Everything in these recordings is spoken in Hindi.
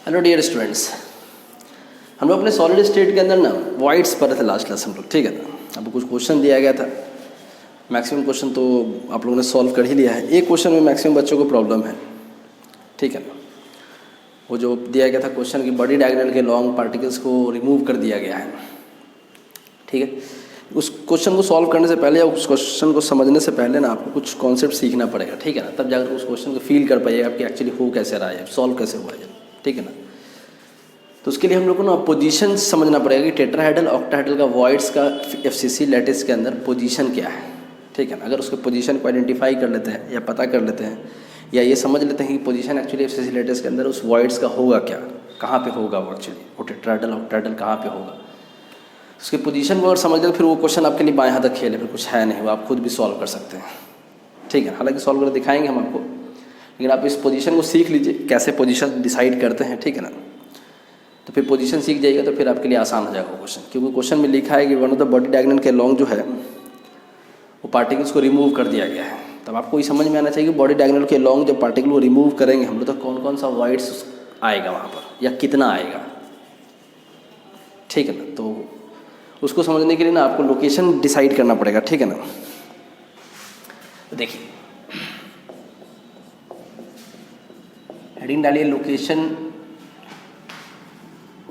हेलो डियर स्टूडेंट्स, हम लोग अपने सॉलिड स्टेट के अंदर ना वॉइड्स पढ़ रहे थे लास्ट क्लास हम लोग, ठीक है ना। आपको कुछ क्वेश्चन दिया गया था, मैक्सिमम क्वेश्चन तो आप लोगों ने सॉल्व कर ही लिया है। एक क्वेश्चन में मैक्सिमम बच्चों को प्रॉब्लम है, ठीक है ना। वो जो दिया गया था क्वेश्चन की बॉडी डायगोनल के लॉन्ग पार्टिकल्स को रिमूव कर दिया गया है, ठीक है। उस क्वेश्चन को सॉल्व करने से पहले या उस क्वेश्चन को समझने से पहले ना आपको कुछ कॉन्सेप्ट सीखना पड़ेगा, ठीक है ना। तब जाकर उस क्वेश्चन को फील कर पाइएगा कि एक्चुअली हो कैसे रहा है, सॉल्व कैसे हुआ है, ठीक है ना। तो उसके लिए हम लोग को ना पोजीशन समझना पड़ेगा कि टेट्राहेड्रल ऑक्टाहेड्रल का वॉइड्स का एफसीसी लैटिस के अंदर पोजीशन क्या है, ठीक है ना। अगर उसके पोजीशन को आइडेंटिफाई कर लेते हैं या पता कर लेते हैं या ये समझ लेते हैं कि पोजीशन एक्चुअली एफसीसी लैटिस के अंदर उस वॉइड्स का होगा क्या, कहाँ पे होगा वो, एक्चुअली वो टेट्राहेड्रल ऑक्टाहेड्रल कहाँ पे होगा, उसकी पोजीशन को अगर समझ लेते फिर वो क्वेश्चन आपके लिए बाएं हाथ तक खेल है, फिर कुछ है नहीं, वो आप खुद भी सॉल्व कर सकते हैं, ठीक है। हालांकि सॉल्व कर दिखाएंगे हम आपको, लेकिन आप इस पोजीशन को सीख लीजिए कैसे पोजीशन डिसाइड करते हैं, ठीक है ना। तो फिर पोजीशन सीख जाइएगा तो फिर आपके लिए आसान हो जाएगा वो क्वेश्चन, क्योंकि क्वेश्चन में लिखा है कि one of the body diagonal के लॉन्ग जो है वो पार्टिकल्स को रिमूव कर दिया गया है। तब आपको ये समझ में आना चाहिए कि बॉडी डायगोनल के लॉन्ग जब पार्टिकल को रिमूव करेंगे हम लोग तो कौन कौन सा वॉइड्स आएगा वहाँ पर या कितना आएगा, ठीक है ना। तो उसको समझने के लिए ना आपको लोकेशन डिसाइड करना पड़ेगा, ठीक है ना। तो देखिए हेडिंग डालिए location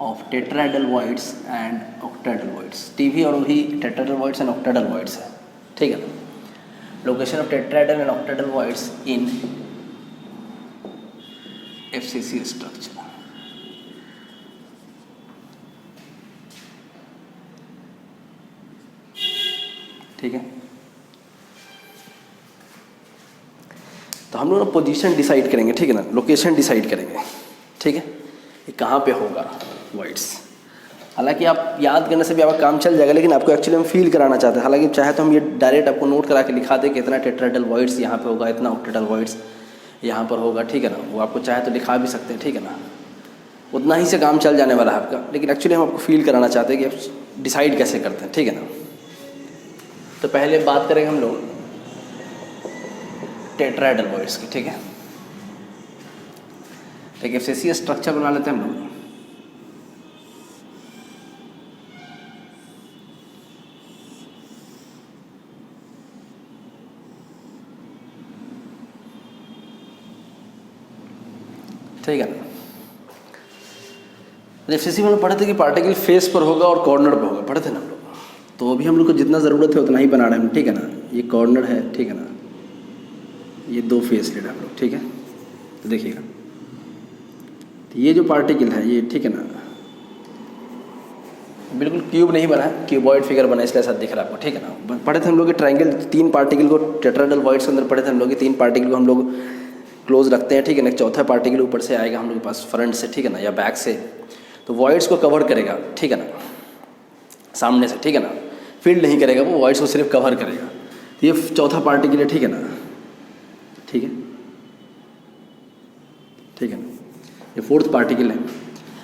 of tetrahedral voids and octahedral voids. TV और भी tetrahedral voids and octahedral voids है, ठीक है ना। Location of tetrahedral and octahedral voids in FCC structure, ठीक है। तो हम लोग ना पोजीशन डिसाइड करेंगे, ठीक है ना, लोकेशन डिसाइड करेंगे, ठीक है। ये कहाँ पे होगा वॉइड्स। हालांकि आप याद करने से भी आपका काम चल जाएगा, लेकिन आपको एक्चुअली हम फील कराना चाहते हैं। हालांकि चाहे तो हम ये डायरेक्ट आपको नोट करा के लिखा दें कि इतना टेट्राहेड्रल वॉइड्स यहाँ पे होगा, इतना ऑक्टाहेड्रल वॉइड्स यहाँ पर होगा, ठीक है ना। वो आपको चाहे तो लिखा भी सकते हैं, ठीक है ना। उतना ही से काम चल जाने वाला है आपका, लेकिन एक्चुअली हम आपको फील कराना चाहते हैं कि आप डिसाइड कैसे करते हैं, ठीक है ना। तो पहले बात करेंगे हम लोग टेट्राहेड्रल वॉइड्स की, ठीक है। एक एफसीसी स्ट्रक्चर बना लेते हैं हम लोग। ठीक है ना। एफसीसी में हम पढ़े थे कि पार्टिकल फेस पर होगा और कॉर्नर पर होगा, पढ़े थे ना हम लोग। तो अभी हम लोग को जितना ज़रूरत है उतना ही बना रहे हैं, ठीक है ना। ये कॉर्नर है, ठीक है ना, ये दो फेस ले रहे हैं हम लोग, ठीक है। तो देखिएगा तो ये जो पार्टिकल है ये, ठीक है ना, बिल्कुल क्यूब नहीं बना है, क्यूबॉइड फिगर बना है, इसलिए ऐसा दिख रहा है आपको, ठीक है ना। पढ़े थे हम लोग कि ट्रायंगल तीन पार्टिकल को टेट्राहेड्रल वॉइड्स के अंदर पढ़े थे हम लोग कि तीन पार्टिकल को हम लोग क्लोज रखते हैं, ठीक है ना। एक चौथा पार्टिकल ऊपर से आएगा हम लोग के पास फ्रंट से, ठीक है ना, या बैक से, तो वॉइड्स को कवर करेगा, ठीक है ना, सामने से, ठीक है ना। फील्ड नहीं करेगा, वो वॉइड्स को सिर्फ कवर करेगा। तो ये चौथा पार्टिकल है, ठीक है ना, ठीक है, ठीक है ना। ये फोर्थ पार्टिकल है।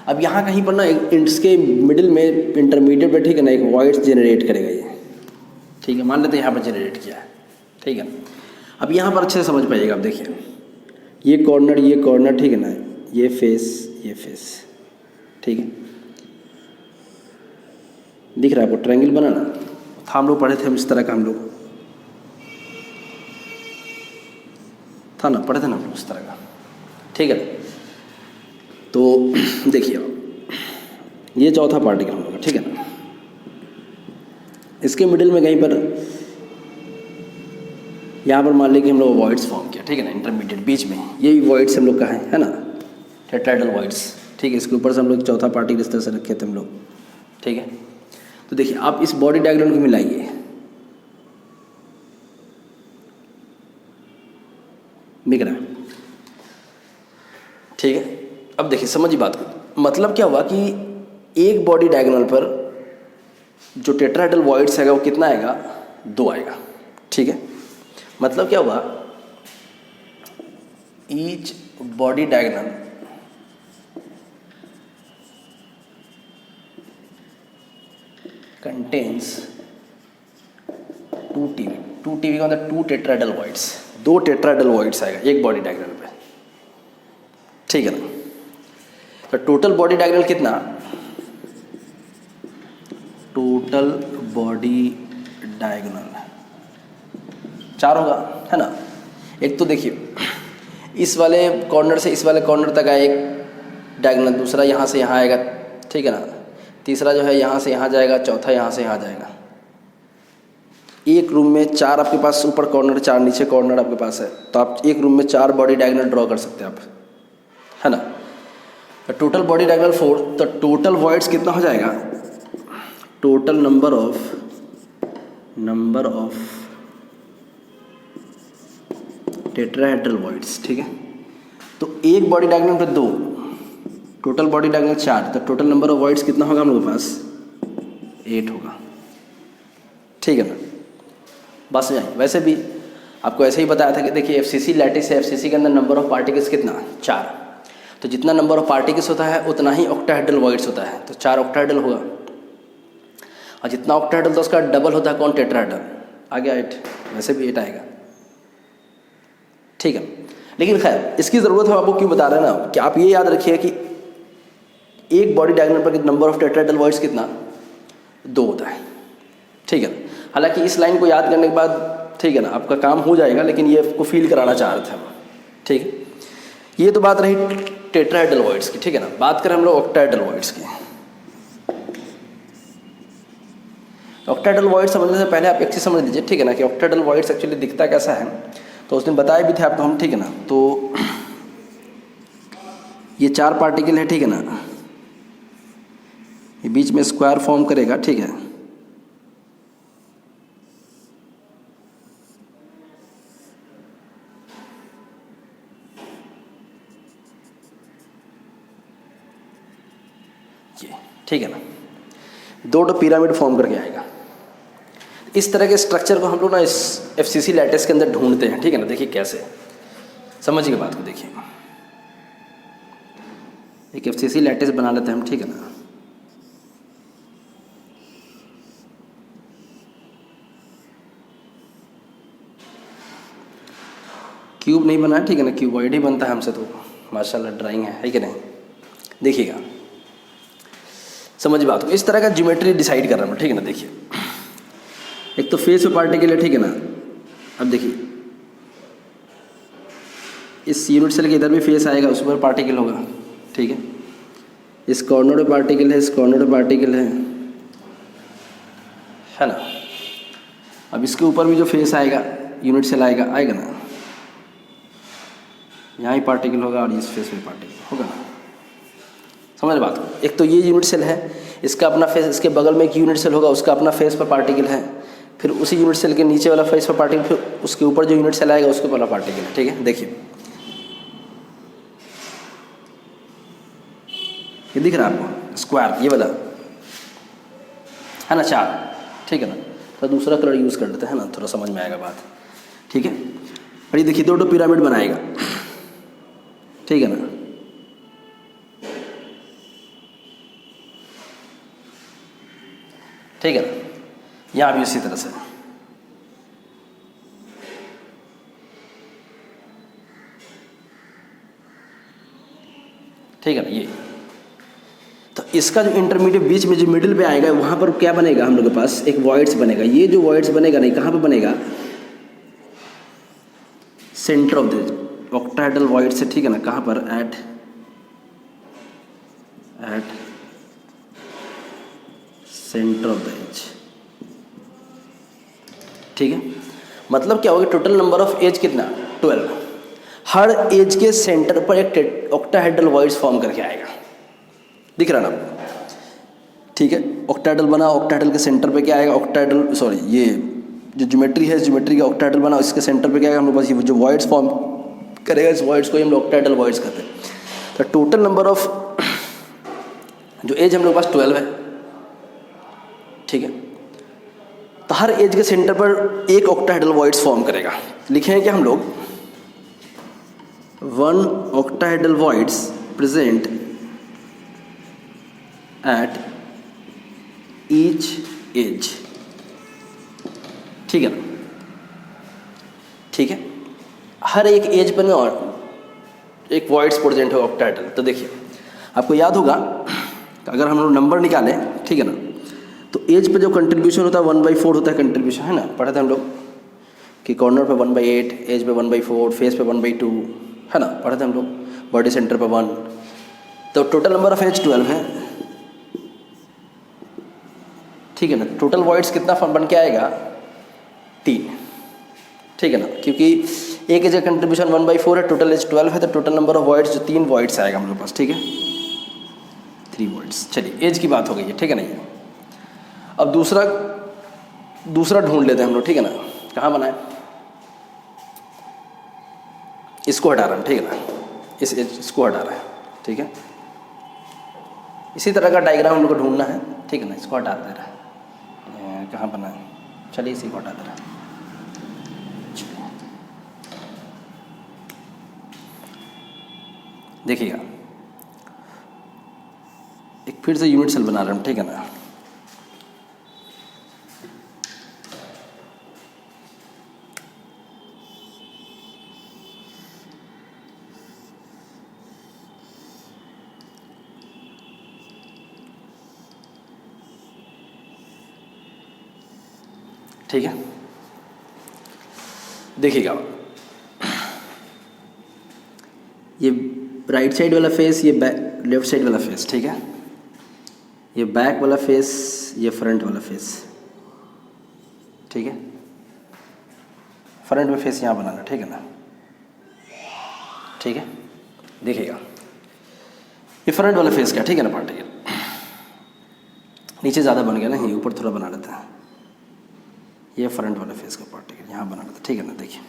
अब यहाँ कहीं पर ना इसके मिडिल में इंटरमीडिएट पे, ठीक है ना, एक वॉइड्स जनरेट करेगा ये, ठीक है। मान लेते हैं यहाँ पर जनरेट किया है, ठीक है ना। अब यहाँ पर अच्छे से समझ पाइएगा, आप देखिए ये कॉर्नर, ठीक है ना, ये फेस, ठीक है। दिख रहा है आपको ट्रायंगल बना ना, था हम लोग पढ़े थे हम इस तरह का, हम लोग था ना, पढ़े थे ना हम लोग इस तरह का, ठीक है। तो देखिए ये चौथा पार्टिकल हम लोग का, ठीक है ना। इसके मिडिल में कहीं पर यहाँ पर मान लीजिए कि हम लोग वॉइड्स फॉर्म किया, ठीक है ना, इंटरमीडिएट बीच में ये भी वॉइड्स हम लोग का है ना, टेट्राहेड्रल वॉइड्स, ठीक है। इसके ऊपर से हम लोग चौथा पार्टिकल इस तरह से रखे थे हम लोग, ठीक है। तो देखिए आप इस बॉडी डायग्राम को मिलाइए, दिख रहा है, ठीक है। अब देखिए समझिए बात को, मतलब क्या हुआ कि एक बॉडी डायगोनल पर जो टेट्राहेड्रल वॉइड्स आएगा वो कितना आएगा, 2 आएगा, ठीक है। मतलब क्या हुआ, each body diagonal contains 2 TV, 2 TV का मतलब 2 टेट्राहेड्रल वॉइड्स, 2 टेट्राहेड्रल वॉइड्स आएगा एक बॉडी डायग्राम पे, ठीक है ना। तो टोटल बॉडी डायगोनल कितना, टोटल बॉडी डायगोनल 4 होगा, है ना। एक तो देखिए इस वाले कॉर्नर से इस वाले कॉर्नर तक आए एक डायगोनल, दूसरा यहाँ से यहाँ आएगा, ठीक है ना। तीसरा जो है यहाँ से यहाँ जाएगा, चौथा यहाँ से यहाँ जाएगा। एक रूम में 4 आपके पास ऊपर कॉर्नर, 4 नीचे कॉर्नर आपके पास है, तो आप एक रूम में 4 बॉडी डायगोनल ड्रॉ कर सकते हैं आप, है ना। टोटल बॉडी डायगोनल 4, तो टोटल वॉइड्स कितना हो जाएगा, total number of tetrahedral voids, ठीक है। तो एक बॉडी डायगोनल पे 2, टोटल बॉडी डायगोनल 4, तो टोटल नंबर ऑफ वॉइड्स कितना होगा हम लोगों के पास, 8 होगा, ठीक है ना। बस जाए। वैसे भी आपको ऐसे ही बताया था कि देखिए एफसीसी लैटिस है, एफसीसी के अंदर नंबर ऑफ पार्टिकल्स कितना, 4, तो जितना नंबर ऑफ पार्टिकल्स होता है उतना ही ऑक्टाहेड्रल वॉइड्स होता है, तो 4 ऑक्टाहेड्रल होगा। और जितना ऑक्टाहेड्रल तो उसका डबल होता है कौन, टेट्राहेड्रल, आ गया 8, वैसे भी 8 आएगा, ठीक है। लेकिन खैर इसकी ज़रूरत है आपको क्यों बता रहे हैं ना, कि आप ये याद रखिए कि एक बॉडी डायगोनल पर नंबर ऑफ टेट्राहेड्रल वॉइड्स कितना, 2 होता है, ठीक है। हालांकि इस लाइन को याद करने के बाद, ठीक है ना, आपका काम हो जाएगा, लेकिन ये आपको फील कराना चाह रहे थे हम, ठीक है। ये तो बात रही टेट्राहेड्रल वॉइड्स की, ठीक है ना। बात करें हम लोग ऑक्टाहेड्रल वॉइड्स की। ऑक्टाहेड्रल वॉइड्स समझने से पहले आप एक चीज़ समझ लीजिए, ठीक है ना, कि ऑक्टाहेड्रल वॉइड्स एक्चुअली दिखता कैसा है, तो उस दिन बताए भी थे आपको हम, ठीक है ना। तो ये 4 पार्टिकल है, ठीक है ना, ये बीच में स्क्वायर फॉर्म करेगा, ठीक है। ये ठीक है ना, 2 पिरामिड फॉर्म करके आएगा। इस तरह के स्ट्रक्चर को हम लोग ना इस एफसीसी लैटिस के अंदर ढूंढते हैं, ठीक है ना। देखिए कैसे, समझिए बात को, देखिए एक एफसीसी लैटिस बना लेते हैं हम, ठीक है ना। क्यूब नहीं बना है, ठीक है ना, क्यूबॉइड ही बनता है हमसे, तो माशाल्लाह ड्राइंग है कि नहीं। देखिएगा, समझ बात को, इस तरह का ज्योमेट्री डिसाइड कर रहा हूँ, ठीक है ना। देखिए एक तो फेस पे पार्टिकल है, ठीक है ना। अब देखिए इस यूनिट सेल के इधर भी फेस आएगा, उस पर पार्टिकल होगा, ठीक है। इस कॉर्नर पे पार्टिकल है, इस कॉर्नर पे पार्टिकल है ना। अब इसके ऊपर भी जो फेस आएगा, यूनिट सेल आएगा ना, यहाँ ही पार्टिकल होगा और इस फेस में पार्टिकल होगा ना। समझ बात को, एक तो ये यूनिट सेल है, इसका अपना फेस, इसके बगल में एक यूनिट सेल होगा, उसका अपना फेस पर पार्टिकल है, फिर उसी यूनिट सेल के नीचे वाला फेस पर पार्टिकल, फिर उसके ऊपर जो यूनिट सेल आएगा उसके ऊपर वाला पार्टिकल है, ठीक है। देखिए ये दिख रहा है आपको स्क्वायर, ये वाला है ना, 4, ठीक है ना। तो दूसरा कलर यूज़ कर लेते हैं ना, थोड़ा समझ में आएगा बात, ठीक है। और ये देखिए 2 पिरामिड बनाएगा, ठीक है ना। ठीक है ना, यहाँ भी इसी तरह से, ठीक है ना। ये तो इसका जो इंटरमीडिएट बीच में जो मिडिल पे आएगा, वहाँ पर क्या बनेगा हम लोग के पास, एक वॉइड्स बनेगा। ये जो वॉइड्स बनेगा नहीं, कहाँ पे बनेगा, centre of the octahedral void से, ठीक है ना। कहाँ पर, at centre of the edge, ठीक है। मतलब क्या होगा, टोटल नंबर ऑफ एज कितना, 12। हर एज के सेंटर पर एक ऑक्टाहेड्रल वॉइड्स फॉर्म करके आएगा, दिख रहा ना, ठीक है। ऑक्टाहेड्रल बना, ऑक्टाहेड्रल के सेंटर पे क्या आएगा, ऑक्टाहेड्रल, सॉरी, ये जो ज्योमेट्री है, ज्योमेट्री का ऑक्टाहेड्रल बना, इसके सेंटर पे क्या आएगा हम लोग पास, ये जो वॉइड्स फॉर्म करेगा, इस वॉइड्स को हम लोग ऑक्टाहेड्रल वॉइड्स कहते हैं। तो टोटल नंबर ऑफ जो एज हम लोग पास 12 है, ठीक है। तो हर एज के सेंटर पर एक ऑक्टाहेड्रल वॉइड्स फॉर्म करेगा। लिखे हैं क्या हम लोग, 1 octahedral voids present at each edge, ठीक है ना, ठीक है। हर एक एज पर में और एक वॉइड्स प्रेजेंट है ऑक्टाहेड्रल। तो देखिए आपको याद होगा कि अगर हम लोग नंबर निकालें, ठीक है ना, तो एज पे जो कंट्रीब्यूशन होता है 1/4 होता है कंट्रीब्यूशन, है ना, पढ़े थे हम लोग कि कॉर्नर पे 1/8, एज पे 1/4, फेस पे 1/2, है ना, पढ़े थे हम लोग, बॉडी सेंटर पे 1। तो टोटल नंबर ऑफ एज 12 है, ठीक है ना। टोटल वॉइड्स कितना बन के आएगा? 3, ठीक है ना, क्योंकि एक एज का कंट्रीब्यूशन 1/4 है, टोटल एज 12 है, तो टोटल नंबर ऑफ वॉइड्स जो 3 वॉइड्स आएगा हम लोग पास, ठीक है, 3 वॉइड्स। चलिए एज की बात हो गई है, ठीक है ना। ये अब दूसरा ढूंढ लेते हैं हम लोग, ठीक है ना। कहाँ बनाए? इसको हटा रहा हूँ, ठीक है ना, इसको हटा रहा है, ठीक है। इसी तरह का डायग्राम हम लोग को ढूंढना है, ठीक है ना। इसको हटा दे रहा है, कहाँ बनाए? चलिए इसी को हटा दे रहा है। देखिएगा, एक फिर से यूनिट सेल बना रहा हूँ, ठीक है ना। ठीक है, देखिएगा, ये राइट साइड वाला फेस, ये लेफ्ट साइड वाला फेस, ठीक है। ये बैक वाला फेस, ये फ्रंट वाला फेस, ठीक है। फ्रंट में फेस यहाँ बनाना, ठीक है ना, ठीक है। देखिएगा, ये फ्रंट वाला फेस का, ठीक है ना, पार्टिकल नीचे ज़्यादा बन गया ना, ये ऊपर थोड़ा बना लेते हैं। ये फ्रंट वाला फेस का पार्टिकल यहाँ बना लेते, ठीक है ना। देखिए,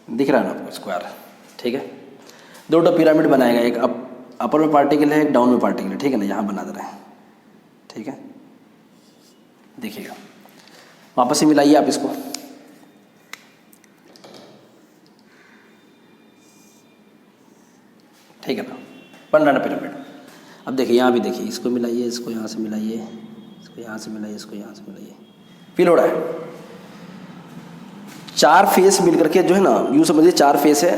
दिख रहा है ना आपको स्क्वायर, ठीक है। 2 पिरामिड बनाएगा, एक अपर में पार्टिकल है, एक डाउन में पार्टिकल है, ठीक है ना, यहाँ बना दे रहे हैं, ठीक है। देखिएगा, वापस से मिलाइए आप इसको, ठीक है ना, बन रहा ना पिरामिड। अब देखिए यहाँ भी देखिए, इसको मिलाइए, इसको यहाँ से मिलाइए, इसको यहाँ से मिलाइए, इसको यहाँ से मिलाइए, फील हो रहा है? 4 फेस मिलकर के जो है ना, यूँ समझिए 4 फेस है,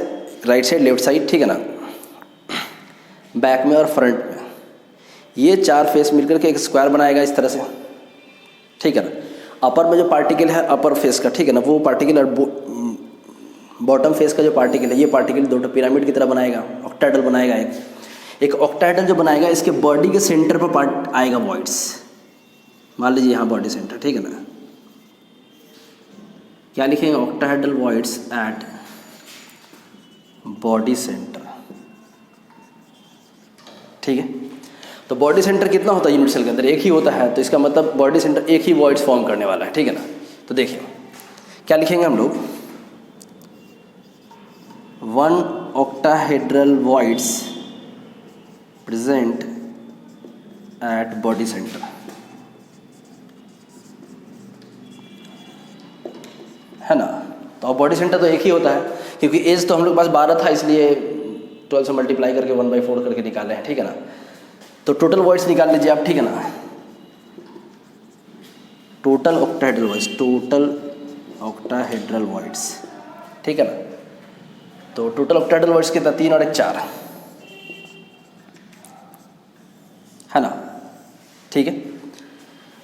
राइट साइड लेफ्ट साइड, ठीक है ना, बैक में और फ्रंट में। ये 4 फेस मिलकर के एक स्क्वायर बनाएगा इस तरह से, ठीक है ना। अपर में जो पार्टिकल है अपर फेस का, ठीक है ना, वो पार्टिकल और बॉटम फेस का जो पार्टिकल है, ये पार्टिकल 2 पिरामिड की तरह बनाएगा, ऑक्टाहेड्रल बनाएगा। एक ऑक्टाहेड्रल जो बनाएगा, इसके बॉडी के सेंटर पर पार्ट आएगा वॉइड्स। मान लीजिए यहाँ बॉडी सेंटर, ठीक है ना, क्या लिखेंगे? Octahedral voids at body centre, ठीक है। तो बॉडी सेंटर कितना होता है यूनिट सेल के अंदर? एक ही होता है, तो इसका मतलब बॉडी सेंटर एक ही वॉइड्स फॉर्म करने वाला है, ठीक है ना। तो देखिए क्या लिखेंगे हम लोग? 1 octahedral voids present at body center, है ना। तो अब बॉडी सेंटर तो एक ही होता है, क्योंकि एज तो हम लोग पास 12 था, इसलिए 12 से मल्टीप्लाई करके 1/4 करके निकाले हैं, ठीक है ना। तो टोटल वॉइड्स निकाल लीजिए आप, ठीक है ना। टोटल ऑक्टाहेड्रल वॉइड्स, ठीक है ना। तो टोटल ऑक्टाहेड्रल वॉइड्स कितना? 3 और 1 4, है ना, ठीक है।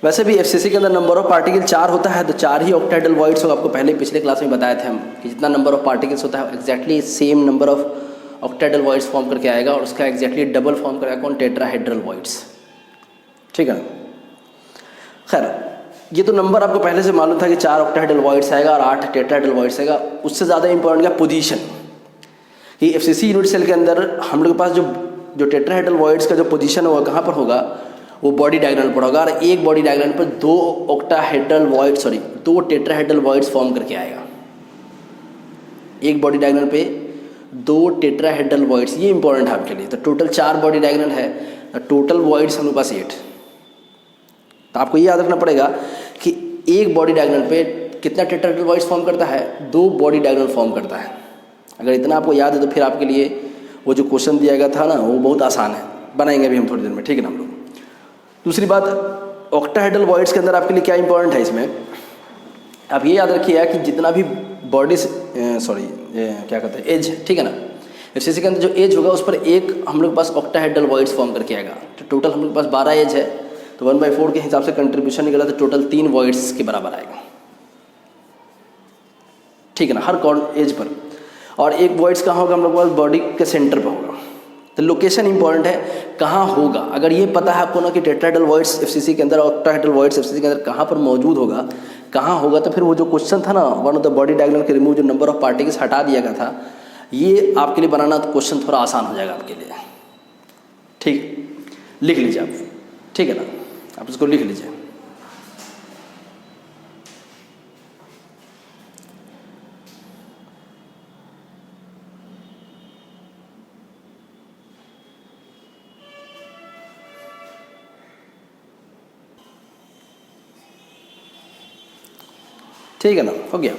वैसे भी एफसीसी के अंदर नंबर ऑफ पार्टिकल 4 होता है, तो 4 ही ऑक्टाहेड्रल वॉइड्स होगा। आपको पहले पिछले क्लास में बताए थे हम कि जितना नंबर ऑफ पार्टिकल्स होता है exactly same number of octahedral voids form करके आएगा, और उसका एग्जैक्टली डबल फॉर्म करेगा कौन? टेट्राहेड्रल वॉइड्स, ठीक है ना। खैर, ये तो नंबर आपको पहले से मालूम था कि 4 ऑक्टाहेड्रल वॉइड्स आएगा और 8 टेट्राहेड्रल वॉइड्स आएगा। उससे ज़्यादा इंपॉर्टेंट क्या? पोजीशन। कि एफसीसी यूनिट सेल के अंदर हम लोग के पास जो टेट्राहेड्रल वॉइड्स का जो पोजीशन होगा कहाँ पर होगा? वो बॉडी डायग्राम पर होगा, और एक बॉडी डायग्राम पर 2 टेट्राहेड्रल वॉइड्स फॉर्म करके आएगा। एक बॉडी डायग्राम पे 2 टेट्राहेड्रल वॉइड्स, ये इंपॉर्टेंट है आपके लिए। तो टोटल 4 बॉडी डायग्राम है, टोटल वॉइड्स हम लोग पास 8। तो आपको ये याद रखना पड़ेगा कि एक बॉडी डायग्राम पे कितना टेट्राहेड्रल वॉइड्स फॉर्म करता है? 2 बॉडी डायग्राम फॉर्म करता है। अगर इतना आपको याद है तो फिर आपके लिए वो जो क्वेश्चन दिया गया था ना, वो बहुत आसान है, बनाएंगे अभी हम थोड़ी देर में, ठीक है ना हम लोग। दूसरी बात, ऑक्टाहेड्रल वॉइड्स के अंदर आपके लिए क्या इंपॉर्टेंट है इसमें, आप ये याद रखिएगा कि जितना भी बॉडी सॉरी क्या कहते हैं एज, ठीक है ना। एफसीसी के अंदर जो एज होगा उस पर एक हम लोग के पास ऑक्टाहेड्रल वॉइड्स फॉर्म करके आएगा। तो टोटल हम लोग के पास 12 एज है, तो 1/4 के हिसाब से कंट्रीब्यूशन निकला तो टोटल 3 वॉइड्स के बराबर आएगा, ठीक है ना, हर एज पर। और एक वॉइड्स कहाँ होगा हम लोग के पास, बॉडी के सेंटर पर होगा। तो लोकेशन इंपॉर्टेंट है, कहाँ होगा। अगर ये पता है आपको ना कि टेट्राहेड्रल वॉइड्स एफसीसी के अंदर, ऑक्टाहेड्रल वॉइड्स एफसीसी के अंदर कहाँ पर मौजूद होगा, कहाँ होगा, तो फिर वो जो क्वेश्चन था ना, one of the body diagram के रिमूव जो नंबर ऑफ पार्टिकल्स हटा दिया गया था, ये आपके लिए बनाना तो क्वेश्चन थोड़ा आसान हो जाएगा आपके लिए। ठीक, लिख लीजिए आप, ठीक है ना, आप इसको लिख लीजिए। ठीक है ना, हो गया।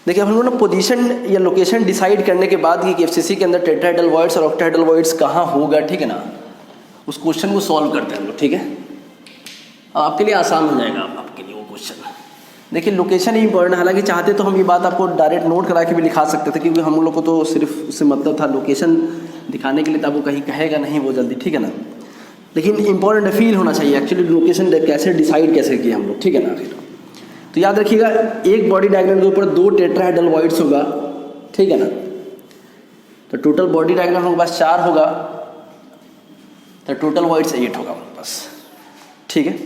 देखिए हम लोग ना पोजीशन या लोकेशन डिसाइड करने के बाद कि एफसीसी के अंदर टेट्राहेड्रल वॉइड्स और ऑक्टाहेड्रल वॉइड्स कहाँ होगा, ठीक है ना, उस क्वेश्चन को सॉल्व करते हैं हम लोग, ठीक है। आपके लिए आसान हो जाएगा आपके लिए वो क्वेश्चन। देखिए लोकेशन ही इंपॉर्टेंट है, हालांकि चाहते तो हम ये बात आपको डायरेक्ट नोट करा के भी लिखा सकते थे, क्योंकि हम लोग को तो सिर्फ उससे मतलब था लोकेशन दिखाने के लिए, तब वो कहीं कहेगा नहीं वो जल्दी, ठीक है ना। लेकिन इंपॉर्टेंट फील होना चाहिए एक्चुअली लोकेशन कैसे डिसाइड कैसे किए हम लोग, ठीक है ना। फिर तो याद रखिएगा, एक बॉडी डायग्राम के ऊपर 2 टेट्राहेड्रल वॉइड्स होगा, ठीक है ना। तो टोटल बॉडी डायग्राम हमारे पास 4 होगा, तो टोटल वॉइड्स 8 होगा हमारे पास, ठीक है।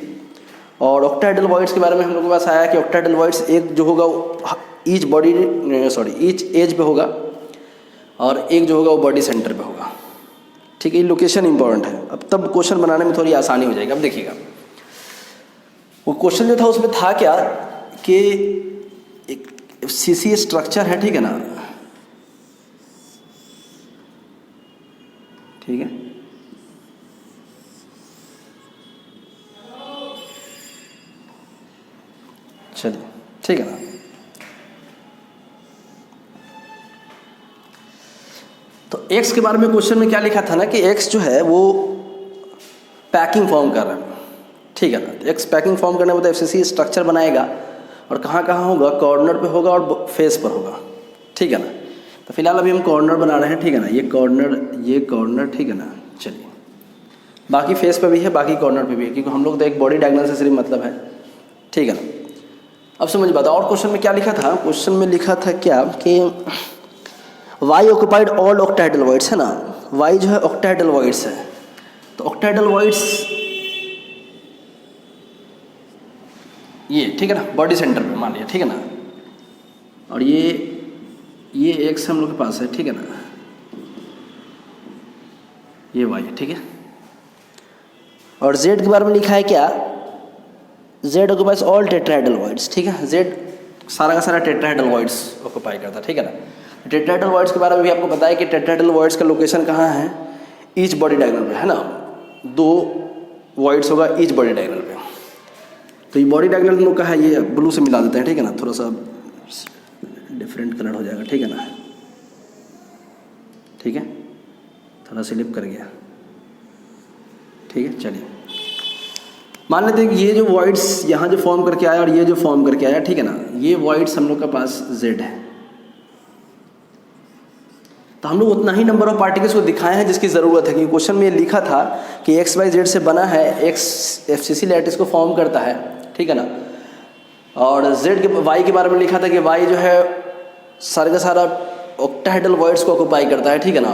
और ऑक्टाहेड्रल वॉइड्स के बारे में हम लोग के पास आया कि ऑक्टाहेड्रल वॉइड्स एक जो होगा ईच एज पे होगा, और एक जो होगा वो बॉडी सेंटर पे होगा, ठीक है। ये लोकेशन इंपॉर्टेंट है, अब तब क्वेश्चन बनाने में थोड़ी आसानी हो जाएगी। अब देखिएगा वो क्वेश्चन जो था उसमें था क्या कि एक सीसी स्ट्रक्चर है, ठीक है ना, ठीक है। चलिए, ठीक है ना। तो एक्स के बारे में क्वेश्चन में क्या लिखा था ना कि एक्स जो है वो पैकिंग फॉर्म कर रहा है, ठीक है ना। एक्स पैकिंग फॉर्म करने के बाद एफसीसी स्ट्रक्चर बनाएगा, और कहाँ कहाँ होगा, कॉर्नर पे होगा और फेस पर होगा, ठीक है ना। तो फिलहाल अभी हम कॉर्नर बना रहे हैं, ठीक है ना, ये कॉर्नर, ठीक है ना। चलिए, बाकी फेस पे भी है, बाकी कॉर्नर पे भी है, क्योंकि हम लोग तो एक बॉडी डायग्राम से सिर्फ मतलब है, ठीक है ना। अब समझ बात। और क्वेश्चन में क्या लिखा था, क्वेश्चन में लिखा था क्या कि Y occupied all octahedral voids, है ना। वाई जो है ऑक्टाहेड्रल वॉइड्स है, तो ऑक्टाहेड्रल वॉइड्स ये, ठीक है ना, बॉडी सेंटर पे मान लिया, ठीक है ना। और ये एक्स हम लोग के पास है, ठीक है ना, ये वाई है, ठीक है। और जेड के बारे में लिखा है क्या, Z occupies all tetrahedral voids, ठीक है। जेड सारा का सारा टेट्राहेड्रल वॉइड्स ऑक्यूपाई करता है, ठीक है ना। टेट्राहेड्रल वॉइड्स के बारे में भी आपको पता है कि टेट्राहेड्रल वॉइड्स का लोकेशन कहाँ है, ईच बॉडी डायग्राम पे, है ना। 2 वॉइड्स होगा ईच बॉडी डायग्राम पे। तो ये बॉडी डायग्राम हम लोग का है, ये ब्लू से मिला देते हैं, ठीक है ना, थोड़ा सा डिफरेंट कलर हो जाएगा, ठीक है ना, ठीक है, थोड़ा स्लिप कर गया, ठीक है। चलिए मान लेते हैं कि ये जो वॉइड्स यहाँ जो फॉर्म करके आया और ये जो फॉर्म करके आया, ठीक है ना, ये वॉइड्स हम लोग के पास जेड है। तो हम लोग उतना ही नंबर ऑफ पार्टिकल्स को दिखाए हैं जिसकी ज़रूरत है, क्योंकि क्वेश्चन में लिखा था कि एक्स वाई जेड से बना है, एक्स एफसीसी लैटिस को फॉर्म करता है, ठीक है ना। और जेड के वाई के बारे में लिखा था कि वाई जो है सारे का सारा ऑक्टाहेड्रल वॉइड्स को ऑक्यूपाई करता है, ठीक है ना।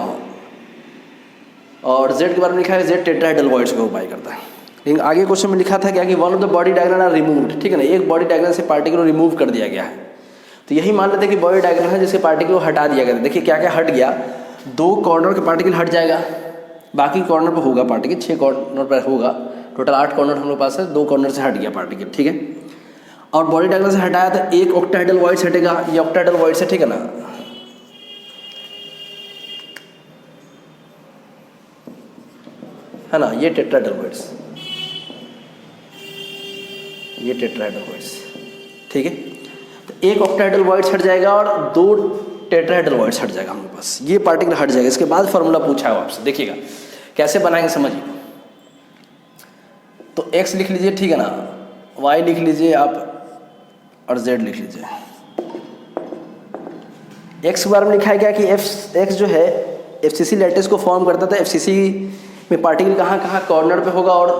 और जेड के बारे में लिखा है जेड टेट्राहेड्रल वॉइड्स को ऑक्यूपाई करता है। लेकिन आगे क्वेश्चन में लिखा था क्या कि one of the body diagram are removed, ठीक है ना, एक बॉडी डायग्राम से पार्टिकल को रिमूव कर दिया गया है। तो यही मान लेते हैं कि बॉडी डायग्राम है जिसके पार्टिकल को हटा दिया गया था। देखिए क्या क्या हट गया, 2 कॉर्नर के पार्टिकल हट जाएगा, बाकी कॉर्नर पर होगा पार्टिकल, 6 कॉर्नर पर होगा, टोटल 8 कॉर्नर हम लोग पास है, 2 कॉर्नर से हट गया पार्टिकल, ठीक है। और बॉडी डायग्राम से हटाया तो एक ऑक्टाहेड्रल वॉइड्स हटेगा, ये ऑक्टाहेड्रल वॉइड्स है, ठीक है ना, है ना, ये टेट्राहेड्रल वॉइड्स, ये टेट्राहेड्रल वॉइड्स, ठीक है। तो एक ऑक्टाहेड्रल वॉइड्स हट जाएगा और 2 टेट्राहेड्रल वॉइड्स हट जाएगा हमारे पास, ये पार्टिकल हट जाएगा। इसके बाद फॉर्मूला पूछा है आपसे, देखिएगा कैसे बनाएंगे समझिए। तो x लिख लीजिए, ठीक है ना, y लिख लीजिए आप, और z लिख लीजिए, एक्स के बारे में लिखा है क्या कि एक्स जो है एफसीसी लैटिस को फॉर्म करता था। एफसीसी में पार्टिकल कहाँ कहाँ कॉर्नर पे होगा और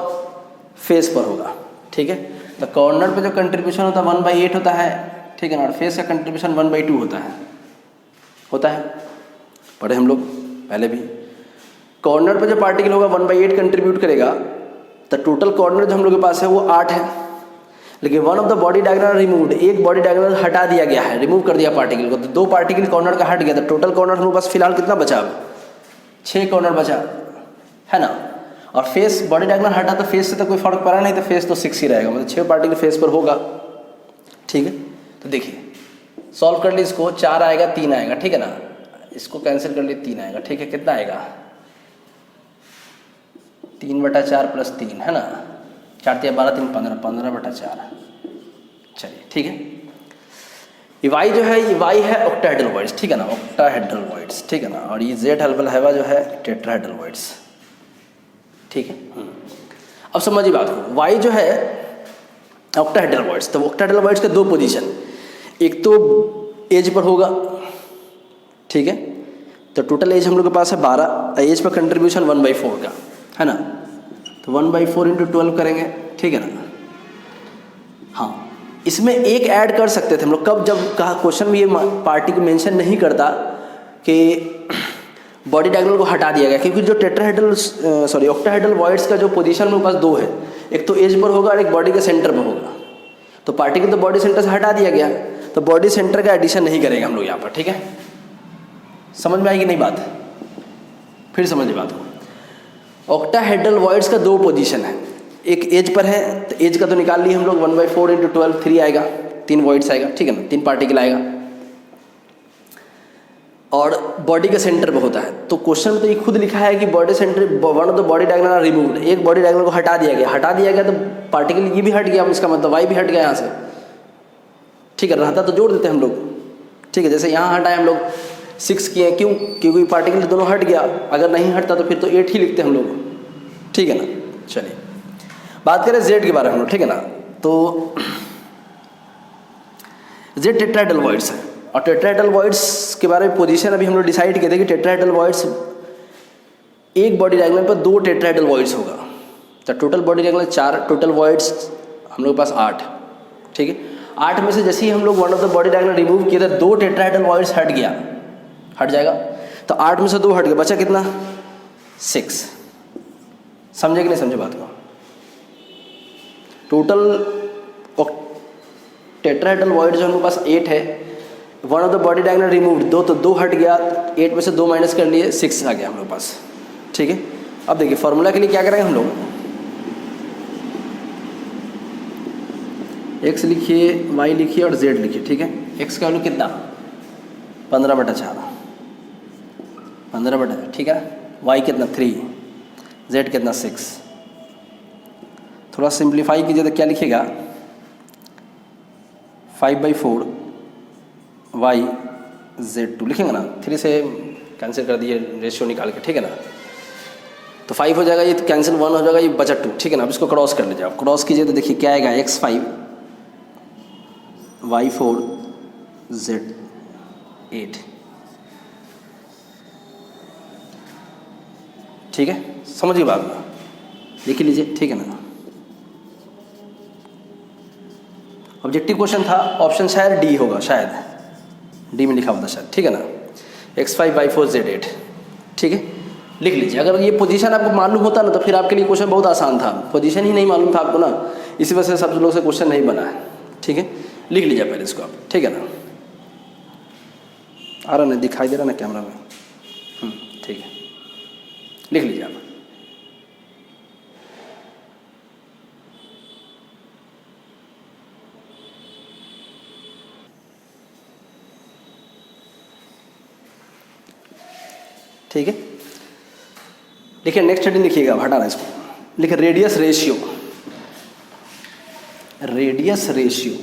फेस पर होगा, ठीक है। तो कॉर्नर पे जो कंट्रीब्यूशन होता है 1/8 होता है, ठीक है ना, और फेस का कंट्रीब्यूशन 1/2 होता है, पढ़े हम लोग पहले भी। कॉर्नर पे जो पार्टिकल होगा 1/8 कंट्रीब्यूट करेगा, तो टोटल कॉर्नर जो हम लोग के पास है वो 8 है। लेकिन one of the body diagonal removed, एक बॉडी डायगोनल हटा दिया गया है, रिमूव कर दिया पार्टिकल को, तो 2 पार्टिकल कॉर्नर का हट गया, तो टोटल कॉर्नर हमारे पास फिलहाल कितना बचा, अब 6 कॉर्नर बचा है ना। और फेस बॉडी डायगोनल हटा तो फेस से तो कोई फर्क पड़ा नहीं, तो फेस तो 6 ही रहेगा, मतलब 6 पार्टिकल फेस पर होगा, ठीक है। तो देखिए सॉल्व कर ली इसको, 4 आएगा 3 आएगा, ठीक है ना, इसको कैंसिल कर लिए 3 आएगा, ठीक है। कितना आएगा 3/4 + 3 है ना, 4 × 12 3 15, 15/4, चलिए ठीक है। ये वाई जो है, ये वाई है ऑक्टाहेड्रल वॉइड्स, ठीक है ना, ऑक्टाहेड्रल वॉइड्स, ठीक है ना। और ये जेड हेल्बल हैवा जो है टेट्राहेड्रल वॉइड्स, ठीक है। अब समझिए बात को, वाई जो है ऑक्टाहेड्रल वॉइड्स, तो ऑक्टाहेड्रल वॉइड्स के 2 पोजीशन, एक तो एज पर होगा, ठीक है। तो टोटल एज हम लोग के पास है 12, एज पर कंट्रीब्यूशन 1/4 का है ना, तो 1/4 × 12 करेंगे, ठीक है ना। हाँ, इसमें एक ऐड कर सकते थे हम लोग, कब, जब कहा क्वेश्चन में ये पार्टी को मेंशन नहीं करता कि बॉडी डायगोनल को हटा दिया गया, क्योंकि जो टेट्राहेड्रल ऑक्टाहेड्रल वॉइड्स का जो पोजीशन मेरे पास 2 है, एक तो एज पर होगा और एक बॉडी के सेंटर पर होगा। तो पार्टिकल तो बॉडी सेंटर से हटा दिया गया, तो बॉडी सेंटर का एडिशन नहीं करेंगे हम लोग यहाँ पर, ठीक है। समझ में आएगी नहीं बात, फिर समझिए बात को। ऑक्टाहेड्रल वॉइड्स का 2 पोजीशन है, एक एज पर है, तो एज का तो निकाल लिए हम लोग, 1/4 × 12 3 आएगा, 3 वॉइड्स आएगा, ठीक है ना, 3 पार्टिकल आएगा, और बॉडी के सेंटर पे होता है। तो क्वेश्चन में तो ये खुद लिखा है कि body centre, one of the body diagonal removed, एक बॉडी डायगोनल को हटा दिया गया, तो पार्टिकल ये भी हट गया, इसका मतलब वाई भी हट गया यहाँ से, ठीक है। रहता तो जोड़ देते हम लोग, ठीक है। जैसे यहाँ हटाए हम लोग 6 किए, क्यों, क्योंकि पार्टिकल दोनों हट गया, अगर नहीं हटता तो फिर तो 8 ही लिखते हम लोग, ठीक है ना। चलिए बात करें जेड के बारे में हम लोग, ठीक है ना। तो जेड टेट्राहेड्रल वॉइड्स है, और टेट्राहेड्रल वॉइड्स के बारे में पोजीशन अभी हम लोग डिसाइड किए थे कि टेट्राहेड्रल वॉइड्स एक बॉडी डायगोनल पर 2 टेट्राहेड्रल वॉइड्स होगा, तो total body diagonal 4, total voids हम लोग के पास 8, ठीक है। 8 में से जैसे ही हम लोग one of the body diagonal remove किए थे, 2 टेट्राहेड्रल वॉइड्स हट जाएगा, तो 8 में से 2 हट गया, बचा कितना 6। समझे कि नहीं समझे बात को। टोटल टेट्राहेड्रल वॉइड जो हमारे पास 8 है, one of the body diagonal removed 2, तो 2 हट गया, 8 में से 2 माइनस कर लिए, 6 आ गया हम लोग पास, ठीक है। अब देखिए फॉर्मूला के लिए क्या करेंगे हम लोग, x लिखिए, y लिखिए और z लिखिए, ठीक है। x का वैल्यू कितना 15/4, 15/, ठीक है। y कितना 3, z कितना 6। थोड़ा सिंप्लीफाई कीजिए तो क्या लिखिएगा 5/4 y z2 लिखेंगे ना, 3 से कैंसिल कर दिए रेशियो निकाल के, ठीक है ना। तो 5 हो जाएगा, ये तो कैंसिल 1 हो जाएगा, ये बचा 2, ठीक है ना। अब इसको क्रॉस कर लीजिए, आप क्रॉस कीजिए तो देखिए क्या आएगा, x5 y4 z8, ठीक है। समझिए बात में, लिख लीजिए, ठीक है ना। ऑब्जेक्टिव क्वेश्चन था, ऑप्शन शायद डी होगा, शायद डी में लिखा होता शायद, ठीक है ना। x5 y4 z8, ठीक है, लिख लीजिए। अगर ये पोजीशन आपको मालूम होता ना तो फिर आपके लिए क्वेश्चन बहुत आसान था, पोजीशन ही नहीं मालूम था आपको ना, इसी वजह से सब लोग से क्वेश्चन नहीं बना है, ठीक है। लिख लीजिए पहले इसको आप, ठीक है ना। आ रहा नहीं, दिखाई दे रहा ना कैमरा में, ठीक है, लिख लीजिए आप। ठीक है, देखिए नेक्स्ट हेडिंग लिखिएगा, हटाना इसको, लिखिए रेडियस रेशियो, रेडियस रेशियो,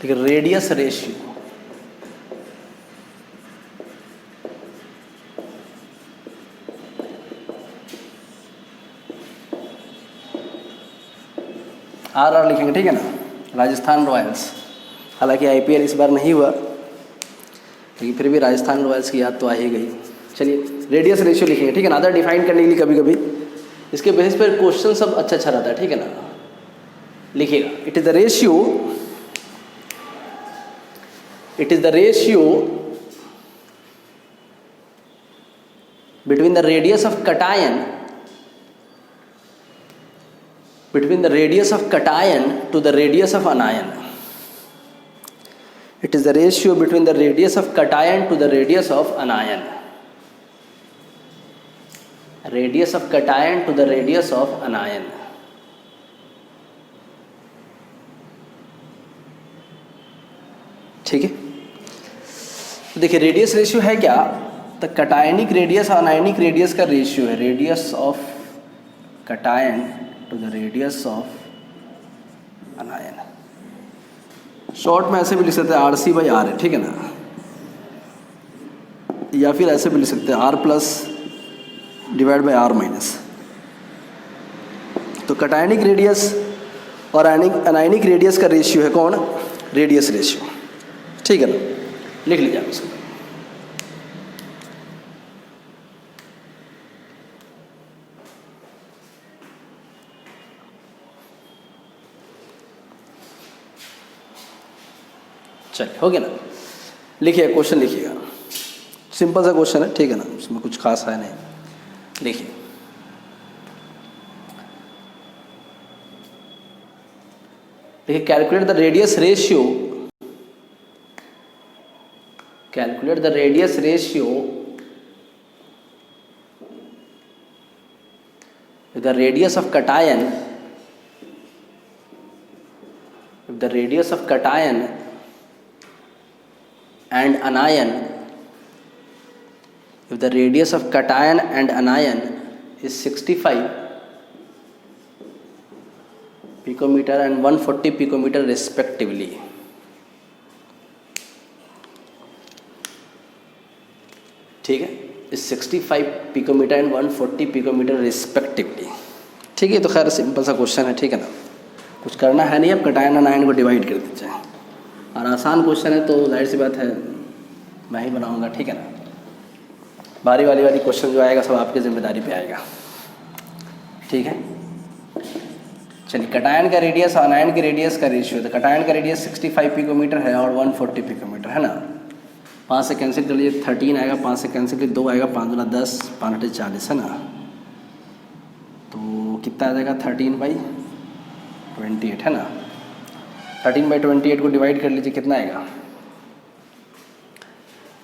देखिए रेडियस रेशियो, RR लिखेंगे, ठीक है ना, राजस्थान रॉयल्स। हालांकि IPL इस बार नहीं हुआ, लेकिन फिर भी राजस्थान रॉयल्स की याद तो आ ही गई। चलिए रेडियस रेशियो लिखेंगे, ठीक है ना, अदर डिफाइन करने के लिए कभी कभी इसके बेसिस पर क्वेश्चन सब अच्छा अच्छा रहता है, ठीक है ना। लिखिएगा, it is the ratio between the radius of cation to the radius of anion. It is the ratio between the radius of cation to the radius of anion. Radius of cation to the radius of anion. ठीक है, तो देखिए रेडियस रेशियो है क्या, तो कटायनिक रेडियस और अनायनिक रेडियस का रेशियो है, radius of cation to the radius of anion. Short में ऐसे भी लिख सकते हैं RC/R है, ठीक है ना, या फिर ऐसे भी लिख सकते हैं R+/R-। तो कटायनिक रेडियस और अनायनिक रेडियस का रेशियो है कौन, रेडियस रेशियो, ठीक है ना, लिख लीजिए आप इसको। चलिए हो गया ना, लिखिए क्वेश्चन लिखिएगा, सिंपल सा क्वेश्चन है, ठीक है ना, उसमें कुछ खास है नहीं। लिखिए, देखिए calculate the radius ratio, with the radius of cation, and anion, if the radius of cation and anion is 65 picometer and 140 picometer respectively, ठीक है, इस 65 पिकोमीटर एंड 140 पिकोमीटर रिस्पेक्टिवली, ठीक है। तो खैर सिंपल सा क्वेश्चन है, ठीक है ना, कुछ करना है नहीं, अब कटायन और आयन को डिवाइड कर दीजिए, और आसान क्वेश्चन है तो जाहिर सी बात है मैं ही बनाऊंगा, ठीक है ना। बारी वाली क्वेश्चन जो आएगा सब आपकी जिम्मेदारी पे आएगा, ठीक है। चलिए, कटायन का रेडियस और आयन के रेडियस का रेशियो, तो कटायन का रेडियस 65 पिकोमीटर है और 140 पिकोमीटर है ना। 5 से कैंसिल कर लीजिए, 13 आएगा, 5 से कैंसिल कर 2 आएगा, 5 दूना 10, 5 अटे 40 है ना। तो कितना आ जाएगा, 13/28 है ना। 13/28 को डिवाइड कर लीजिए, कितना आएगा,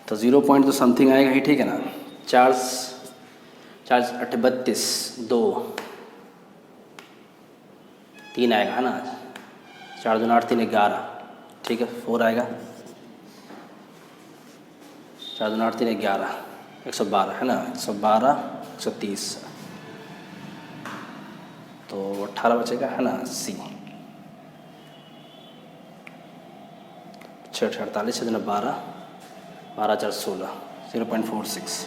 तो 0 पॉइंट तो समथिंग आएगा ही, ठीक है ना। 4 8 32, 2 3 आएगा है ना, 4 दूना 8 3 11, ठीक है। 4 आएगा, 4 दूना 8 3 11, 112 है ना, 112 130, तो 18 बचेगा है ना, 80 6 48 6 दूना 12 12 4 16, 0.46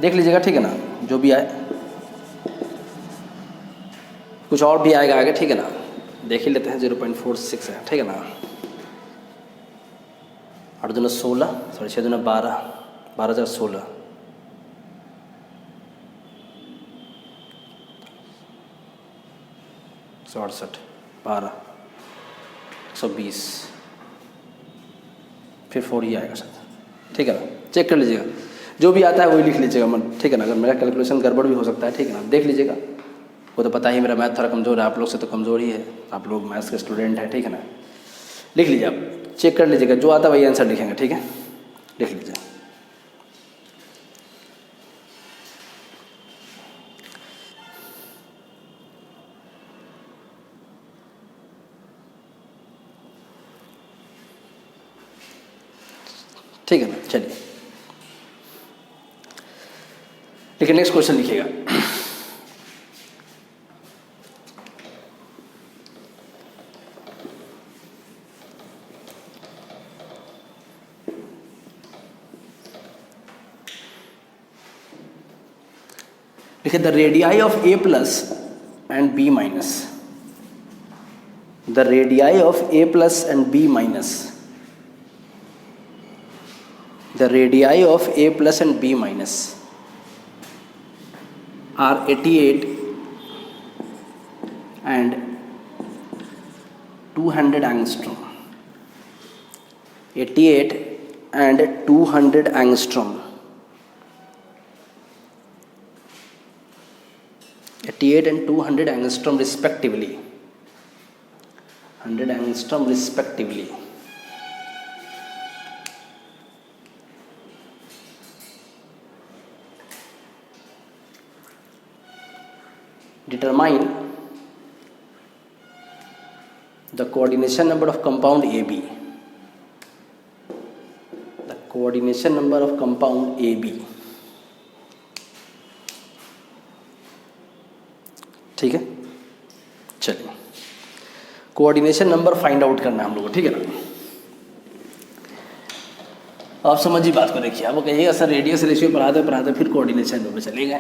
देख लीजिएगा, ठीक है ना। जो भी आए, कुछ और भी आएगा आगे, ठीक है ना, देख ही लेते हैं। 0.46 है, ठीक है ना। 8 दूना 16, 6 दूना 12 12 4 16, 168 12 120, फिर 4 ही आएगा शायद, ठीक है ना। चेक कर लीजिएगा, जो भी आता है वही लिख लीजिएगा मन, ठीक है ना। अगर मेरा कैलकुलेशन गड़बड़ भी हो सकता है, ठीक है ना, देख लीजिएगा। वो तो पता ही मेरा मैथ थोड़ा कमज़ोर है, आप लोग से तो कमज़ोर ही है, आप लोग मैथ्स के स्टूडेंट हैं, ठीक है ना। लिख लीजिए, आप चेक कर लीजिएगा, जो आता है वही आंसर लिखेंगे, ठीक है। लिख लीजिए, ठीक है ना। चलिए, लेकिन नेक्स्ट क्वेश्चन लिखिएगा। देखिए, the radii of A+ and B- the radii of A plus and B minus, the radii of A plus and B minus are 88 and 200 angstrom. 88 and 200 angstrom. 88 and 200 angstrom respectively. 100 angstrom respectively. Determine the coordination number of compound AB. The coordination number of compound AB. ठीक है, चलिए कोऑर्डिनेशन नंबर फाइंड आउट करना है हम लोग को, ठीक है ना। आप समझिए बात को, देखिए आपको कहिएगा सर रेडियस रेशियो पढ़ाते फिर कोऑर्डिनेशन नंबर चले गए।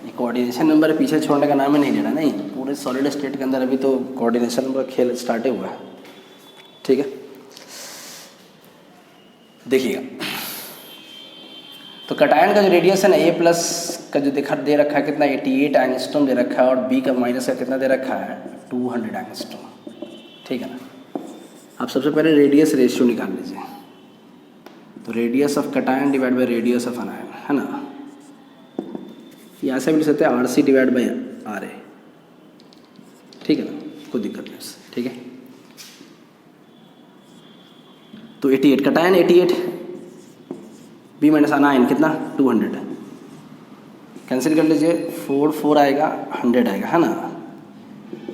ये कोऑर्डिनेशन नंबर पीछे छोड़ने का नाम ही नहीं लेना, नहीं, पूरे सॉलिड स्टेट के अंदर अभी तो कोऑर्डिनेशन नंबर खेल स्टार्ट हुआ है, ठीक है। देखिएगा तो कटायन का जो रेडियस है ना, ए प्लस का जो दे रखा है कितना 88 एंगस्ट्रॉम दे रखा है, और बी का माइनस का कितना दे रखा है 200 एंगस्ट्रॉम, ठीक है ना। आप सबसे पहले रेडियस रेशियो निकाल लीजिए, तो radius of cation divide by radius of अनायन, है ना। यहाँ से भी लिख सकते हैं RC डिवाइड बाई RA, ठीक है ना, कोई दिक्कत नहीं उससे, ठीक है। तो 88 कटायन 88, बी माइनस अनायन कितना 200, कैंसिल कर लीजिए, 4 आएगा, 100 आएगा, है ना।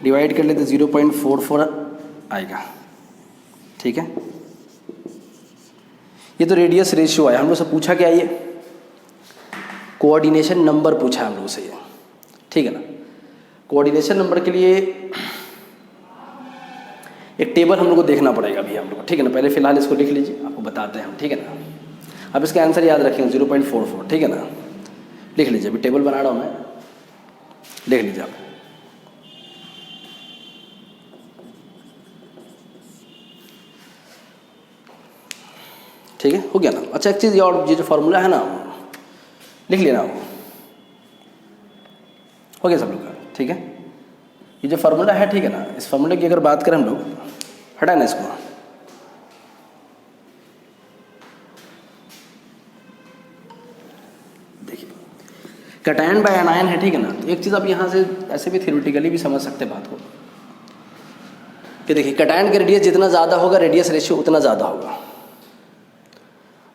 डिवाइड कर लेते 0.44 आएगा, ठीक है। ये तो रेडियस रेशियो आया। हम लोग से पूछा क्या, ये कोऑर्डिनेशन नंबर पूछा हम लोग से, ये ठीक है ना। कोऑर्डिनेशन नंबर के लिए एक टेबल हम लोग को देखना पड़ेगा अभी हम लोग को, ठीक है ना। पहले फिलहाल इसको लिख लीजिए, आपको बताते हैं हम, ठीक है ना। अब इसका आंसर याद रखेंगे 0.44, ठीक है ना। लिख लीजिए, अभी टेबल बना रहा हूँ मैं, लिख लीजिए आप। ठीक है, हो गया ना। अच्छा एक चीज़ ये, और ये जो फार्मूला है ना, लिख लेना, हो गया सब लोग का, ठीक है। ये जो फार्मूला है, ठीक है ना, इस फार्मूले की अगर बात करें हम लोग, हटा ना इसको, देखिए कटायन बाय अनायन है, ठीक है ना। तो एक चीज़ आप यहाँ से ऐसे भी थ्योरेटिकली भी समझ सकते हैं बात को, कि देखिए कटायन का रेडियस जितना ज़्यादा होगा रेडियस रेशियो उतना ज़्यादा होगा,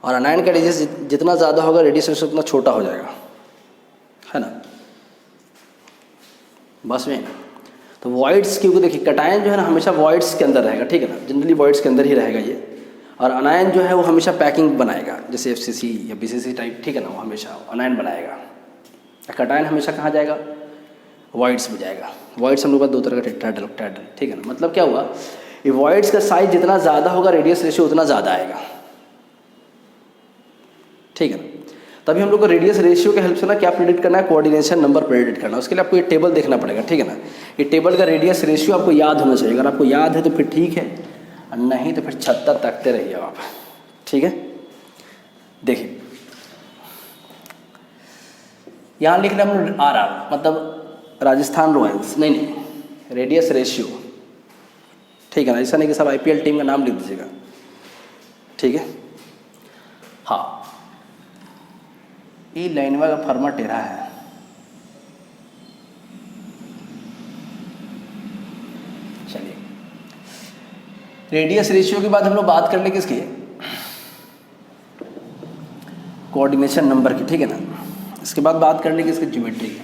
और अनायन का रेडियस जितना ज़्यादा होगा रेडियस रेशियो उतना छोटा हो जाएगा, है ना। बस में तो वॉइड्स, क्योंकि देखिए कटायन जो है ना हमेशा वॉइड्स के अंदर रहेगा, ठीक है ना, जनरली वॉइड्स के अंदर ही रहेगा ये, और अनायन जो है वो हमेशा पैकिंग बनाएगा, जैसे FCC या BCC टाइप, ठीक है ना, वो हमेशा अनायन बनाएगा। कटायन हमेशा कहाँ जाएगा, वॉइड्स में जाएगा। वॉइड्स हम लोग का दो तरह का टेट्राहेड्रल, ठीक है ना। मतलब क्या हुआ, ये वॉइड्स का साइज जितना ज़्यादा होगा रेडियस रेशियो उतना ज़्यादा आएगा, ठीक है ना। तभी हम लोग को रेडियस रेशियो के हेल्प से ना क्या प्रेडिक्ट करना है, कोऑर्डिनेशन नंबर प्रेडिक्ट करना है। उसके लिए आपको ये टेबल देखना पड़ेगा, ठीक है ना। ये टेबल का रेडियस रेशियो आपको याद होना चाहिए। अगर आपको याद है तो फिर ठीक है, और नहीं तो फिर छत्ता तकते रहिए आप, ठीक है। देखिए यहाँ लिख रहे हम RR, मतलब राजस्थान रॉयल्स, नहीं, रेडियस रेशियो, ठीक है ना। ऐसा नहीं कि सब IPL टीम का नाम लिख दीजिएगा, ठीक है। हाँ, ये लाइनवा का फर्मा टेढ़ा है, चलिए। रेडियस रेशियो के बाद हम लोग बात कर ले किसकी, कोऑर्डिनेशन नंबर की, ठीक है ना। इसके बाद बात कर ले किसकी, ज्योमेट्री की,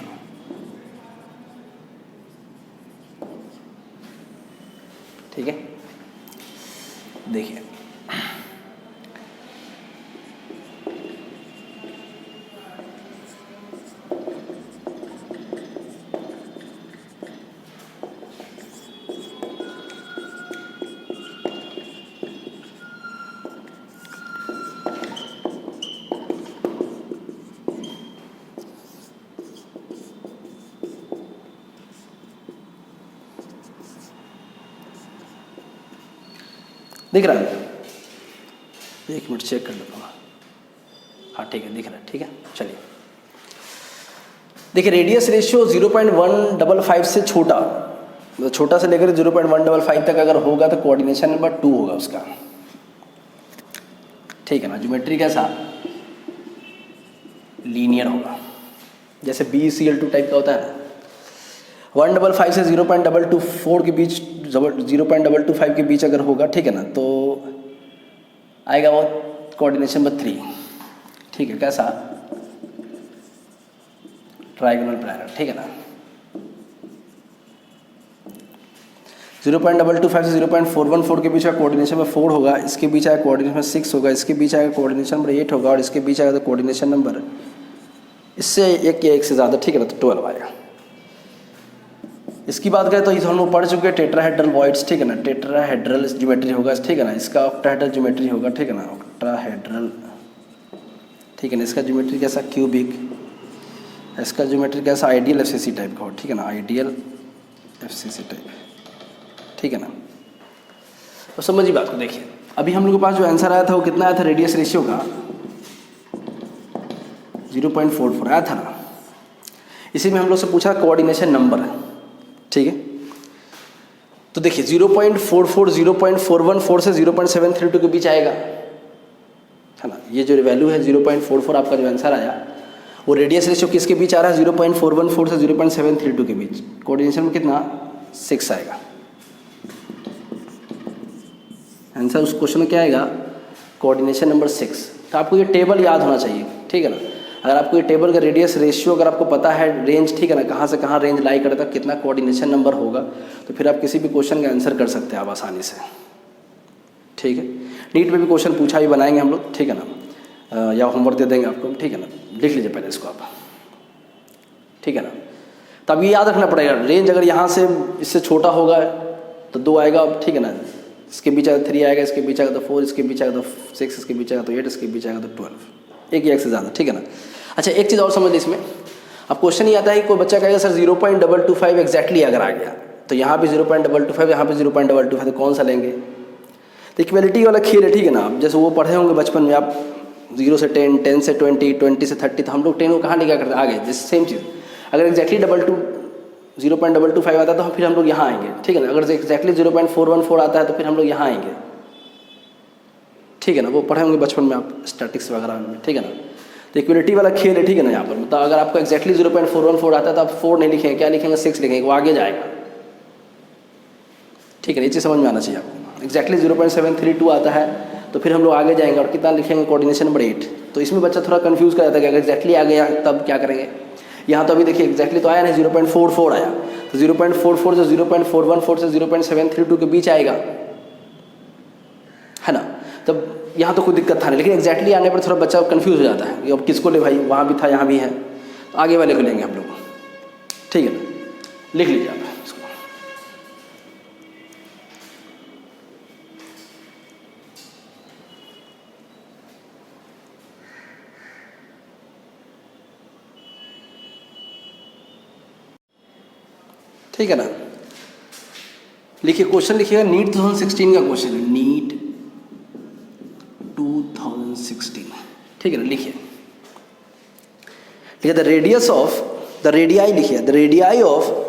ठीक है। देखिए दिख रहा है? एक मिनट चेक कर लेता हूँ। हाँ ठीक है, दिख रहा है, ठीक है। चलिए देखिए, रेडियस रेशियो 0.155 से छोटा, मतलब छोटा से लेकर 0.155 तक अगर होगा तो कोऑर्डिनेशन नंबर 2 होगा उसका, ठीक है ना। ज्योमेट्री कैसा? लीनियर होगा, जैसे BCl2 टाइप का होता है ना। 155 से 0.224 के बीच, 0.225 के बीच अगर होगा, ठीक है ना, तो आएगा वो कोऑर्डिनेशन नंबर 3, ठीक है। कैसा? ट्रायगोनल प्लानर, ठीक है ना। 0.225 से 0.414 के बीच का कोऑर्डिनेशन में 4 होगा, इसके बीच आएगा कोऑर्डिनेशन में 6 होगा, इसके बीच आएगा कोऑर्डिनेशन नंबर 8 होगा, और इसके बीच आएगा तो कोऑर्डिनेशन नंबर इससे एक या एक से ज़्यादा, ठीक है ना, तो 12 आएगा। इसकी बात करें तो हम लोग पढ़ चुके हैं टेट्राहेड्रल वॉइड्स, ठीक है ना। टेट्राहेड्रल ज्योमेट्री होगा, ठीक है ना। इसका ऑक्टाहेड्रल ज्योमेट्री होगा, ठीक है ना, ऑक्टाहेड्रल, ठीक है ना। इसका ज्योमेट्री कैसा? क्यूबिक। इसका ज्योमेट्री कैसा? आइडियल FCC टाइप का हो, ठीक है ना, आइडियल FCC टाइप, ठीक है ना। तो समझिए बात को, देखिए अभी हम लोग के पास जो आंसर आया था वो कितना आया था? रेडियस रेशियो का 0.44 आया था ना। इसी में हम लोग से पूछा कोऑर्डिनेशन नंबर, ठीक है। तो देखिए 0.44, 0.414 से 0.732 के बीच आएगा, है ना। ये जो वैल्यू है 0.44 आपका जो आंसर आया, वो रेडियस रेशियो किसके बीच आ रहा है? 0.414 से 0.732 के बीच। कोऑर्डिनेशन में कितना? 6 आएगा। आंसर उस क्वेश्चन में क्या आएगा? Coordination number 6। तो आपको ये टेबल याद होना चाहिए, ठीक है ना। अगर आपको ये टेबल का रेडियस रेशियो अगर आपको पता है, रेंज, ठीक है ना, कहाँ से कहाँ रेंज लाई करता है, कितना कोऑर्डिनेशन नंबर होगा, तो फिर आप किसी भी क्वेश्चन का आंसर कर सकते हैं आप आसानी से, ठीक है। नीट में भी क्वेश्चन पूछा ही बनाएंगे हम लोग, ठीक है ना, या होमवर्क दे देंगे आपको, ठीक है ना। लिख लीजिए पहले इसको आप, ठीक है ना। तब ये याद रखना पड़ेगा, रेंज अगर यहाँ से इससे छोटा होगा तो 2 आएगा, ठीक है ना। इसके बीच आएगा 3 आएगा, इसके बीच आएगा तो 4, इसके बीच आएगा तो 6, इसके बीच आएगा तो 8, इसके बीच आएगा तो 12, एक या एक से ज़्यादा, ठीक है ना। अच्छा एक चीज़ और समझ लीजिए इसमें, अब क्वेश्चन ही आता है कि कोई बच्चा कहेगा सर 0.225 एग्जैक्टली अगर आ गया तो यहाँ पे 0.225, यहाँ पे 0.225, तो कौन सा लेंगे? तो इक्वलिटी वाला खेल है, ठीक है ना। आप जैसे वो पढ़े होंगे बचपन में, आप 0 से 10, 10 से 20, 20 से 30, तो हम लोग 10 को कहाँ लेकर करते आगे, जैसे सेम चीज़। अगर एग्जैक्टली 0.225 आता है तो फिर हम लोग यहाँ आएंगे, ठीक है ना। अगर एग्जैक्टली 0.414 आता है तो फिर हम लोग यहाँ आएंगे, ठीक है ना। वो पढ़े होंगे बचपन में आप स्टैटिक्स वगैरह में, ठीक है ना। तो इक्वलिटी वाला खेल है, ठीक है ना। यहाँ पर मतलब अगर आपको एग्जैक्टली 0.414 आता है तो आप 4 नहीं लिखेंगे, क्या लिखेंगे? 6 लिखेंगे, वो आगे जाएगा, ठीक है। ये चीज़ समझ में आना चाहिए आपको। एग्जैक्टली 0.732 आता है तो फिर हम लोग आगे जाएंगे, और कितना लिखेंगे? Coordination number 8। तो इसमें बच्चा थोड़ा कंफ्यूज कर जाता है कि अगर एग्जैक्टली आ गया तब क्या करेंगे। यहाँ तो अभी देखिए एग्जैक्टली तो आया नहीं, 0.44 आया, तो 0.44 जो 0.414 से 0.732 के बीच आएगा, है ना। तब यहाँ तो कोई दिक्कत था नहीं, लेकिन एग्जैक्टली आने पर थोड़ा बच्चा कंफ्यूज हो जाता है कि अब किसको ले भाई, वहाँ भी था यहाँ भी है, तो आगे वाले को लेंगे हम लोग, ठीक है ना। लिख लीजिए आप इसको। ठीक है ना। लिखिए क्वेश्चन, लिखिएगा नीट 2016 का क्वेश्चन है, नीट 2016, ठीक है ना। लिखिए the radius of the radii, लिखिए the radii of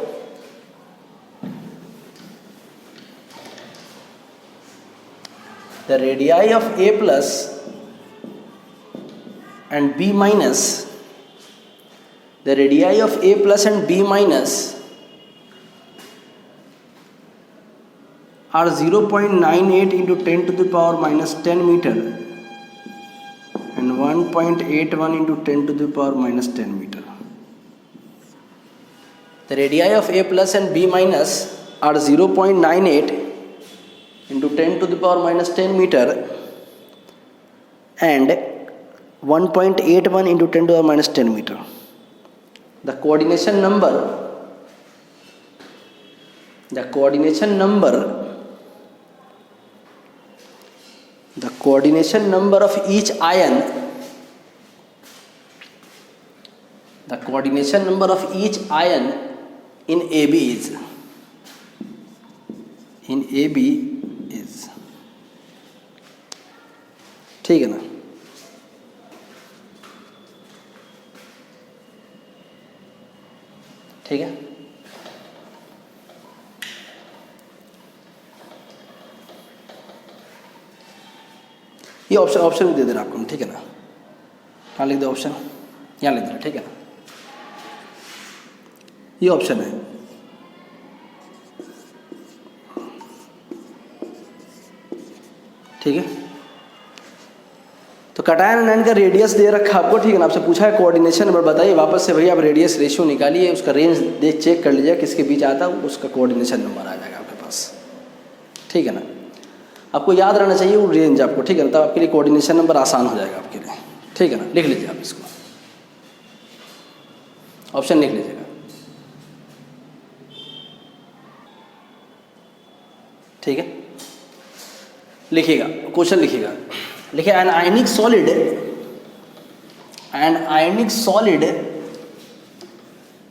A plus and B minus, the radii of A plus and B minus are 0.98 into 10 to the power minus 10 meter and 1.81 into 10 to the power minus 10 meter. The radii of A plus and B minus are 0.98 into 10 to the power minus 10 meter and 1.81 into 10 to the power minus 10 meter. The coordination number of each ion, in AB is ठीक है ना। ठीक है, ये ऑप्शन भी दे दे रहा आपको, ठीक है ना। कहाँ लिख दे ऑप्शन, यहाँ लिख दे रहा, ठीक है ना। ये ऑप्शन है, ठीक है। तो कटायन एनायन का रेडियस दे रखा आपको, ठीक है ना। आपसे पूछा है कोऑर्डिनेशन नंबर बताइए, वापस से भैया आप रेडियस रेशियो निकालिए, उसका रेंज देख चेक कर लीजिए किसके बीच आता है, उसका कोऑर्डिनेशन नंबर आ जाएगा आपके पास, ठीक है ना। आपको याद रहना चाहिए वो रेंज आपको, ठीक है ना, तब आपके लिए कोऑर्डिनेशन नंबर आसान हो जाएगा आपके लिए, ठीक है ना। लिख लीजिए आप इसको, ऑप्शन लिख लीजिएगा, ठीक है। लिखिएगा क्वेश्चन, लिखिएगा, लिखिए an ionic solid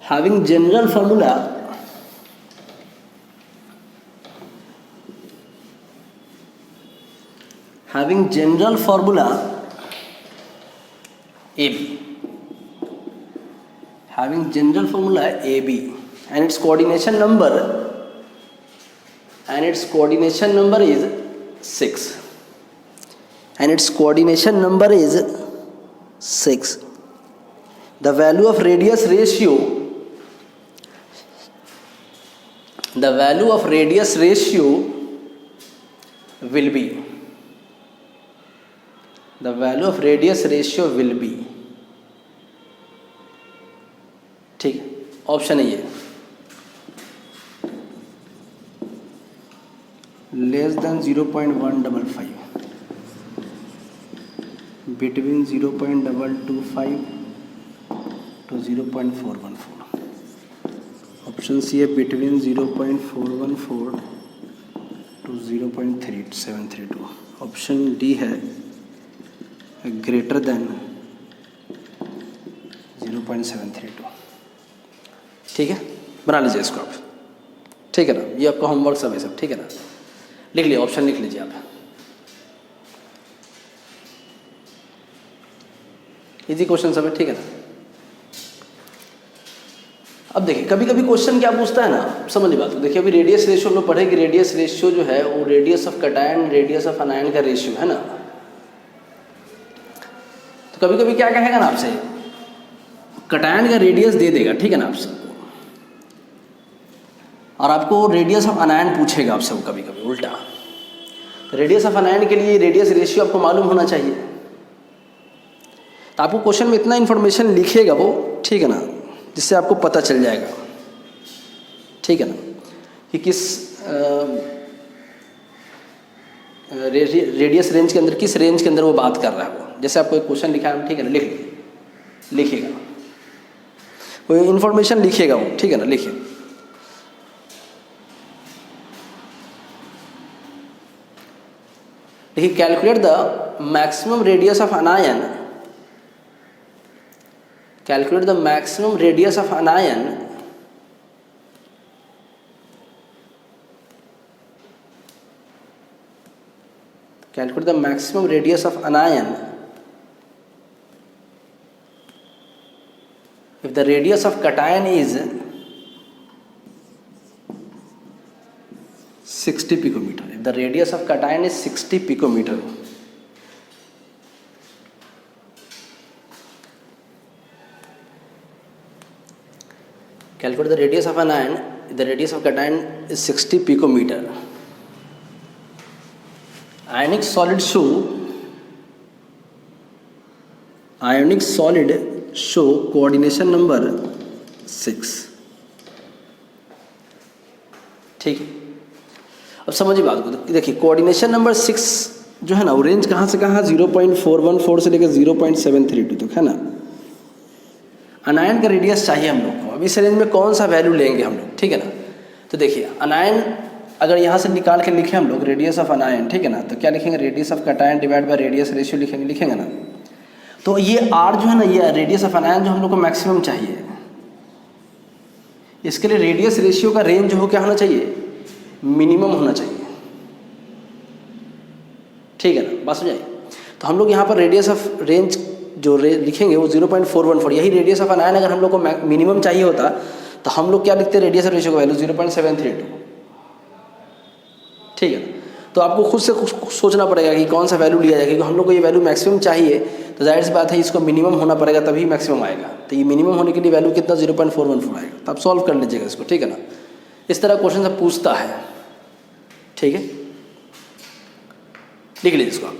having general formula AB and its coordination number is 6. The value of radius ratio will be, ठीक है। ऑप्शन है ये, less than 0.155, between 0.225 to 0.414। Option C है बिटवीन 0.414 to 0.3732। ऑप्शन डी है ग्रेटर देन 0.732। ठीक है, बना लीजिए इसको आप, ठीक है ना। ये आपका होमवर्क सब है सब, ठीक है ना। लिख लिया, ऑप्शन लिख लीजिए आप। इजी क्वेश्चन सब है, ठीक है ना। अब देखिए कभी कभी क्वेश्चन क्या पूछता है ना, समझ बात को। देखिए अभी रेडियस रेशियो हम लोग पढ़े कि रेडियस रेशियो जो है वो radius of cation radius of अनायन का रेशियो है ना। तो कभी कभी क्या कहेगा ना आपसे, कटायन का रेडियस दे देगा, ठीक है ना, आपसे, और आपको रेडियस ऑफ अनायन पूछेगा आपसे वो कभी कभी उल्टा। तो रेडियस ऑफ अनायन के लिए रेडियस रेशियो आपको मालूम होना चाहिए। तो आपको क्वेश्चन में इतना इन्फॉर्मेशन लिखेगा वो, ठीक है ना, जिससे आपको पता चल जाएगा, ठीक है ना, कि किस रेडियस रेंज के अंदर, किस रेंज के अंदर वो बात कर रहा है वो। जैसे आपको एक क्वेश्चन लिखा है, ठीक है ना, लिखिएगा वो इन्फॉर्मेशन लिखिएगा वो, ठीक है ना, लिखिए। देखिए calculate the maximum radius of अनायन, calculate the maximum radius of anion if the radius of cation is 60 picometer. If the radius of cation is 60 picometer, calculate the radius of an ion. The radius of cation is 60 picometer. Ionic solid show coordination number 6। ठीक है, अब समझिए बात को। देखिए कोऑर्डिनेशन नंबर 6 जो है ना, वो रेंज कहाँ से कहाँ, 0.414 से लेकर 0.732 तक है ना। अनायन का रेडियस चाहिए हम लोग को। अब इस रेंज में कौन सा वैल्यू लेंगे हम लोग, ठीक है ना। तो देखिए अनायन अगर यहाँ से निकाल के लिखें हम लोग रेडियस ऑफ अनायन, ठीक है ना, तो क्या लिखेंगे, radius of cation divide by radius ratio लिखेंगे ना। तो ये आर जो है ना, ये रेडियस ऑफ अनायन जो हम लोग को मैक्सिमम चाहिए, इसके लिए रेडियस रेशियो का रेंज जो हो क्या होना चाहिए, मिनिमम होना चाहिए, ठीक है ना, बात हो जाए। तो हम लोग यहाँ पर रेडियस ऑफ रेंज जो लिखेंगे वो 0.414, यही रेडियस ऑफ एन आयन अगर हम लोग को मिनिमम चाहिए होता तो हम लोग क्या लिखते हैं, रेडियस ऑफ रेशियो का वैल्यू 0.732। ठीक है, तो आपको खुद से सोचना पड़ेगा कि कौन सा वैल्यू लिया जाए, क्योंकि हम लोग को ये वैल्यू मैक्सिमम चाहिए, तो जाहिर सी बात है इसको मिनिमम होना पड़ेगा तभी मैक्सिमम आएगा। तो ये मिनिमम होने के लिए वैल्यू कितना 0.414 आएगा, तो आप सॉल्व कर लीजिएगा इसको। ठीक है ना, इस तरह क्वेश्चन सब पूछता है। ठीक है, लिख लीजिए इसको आप।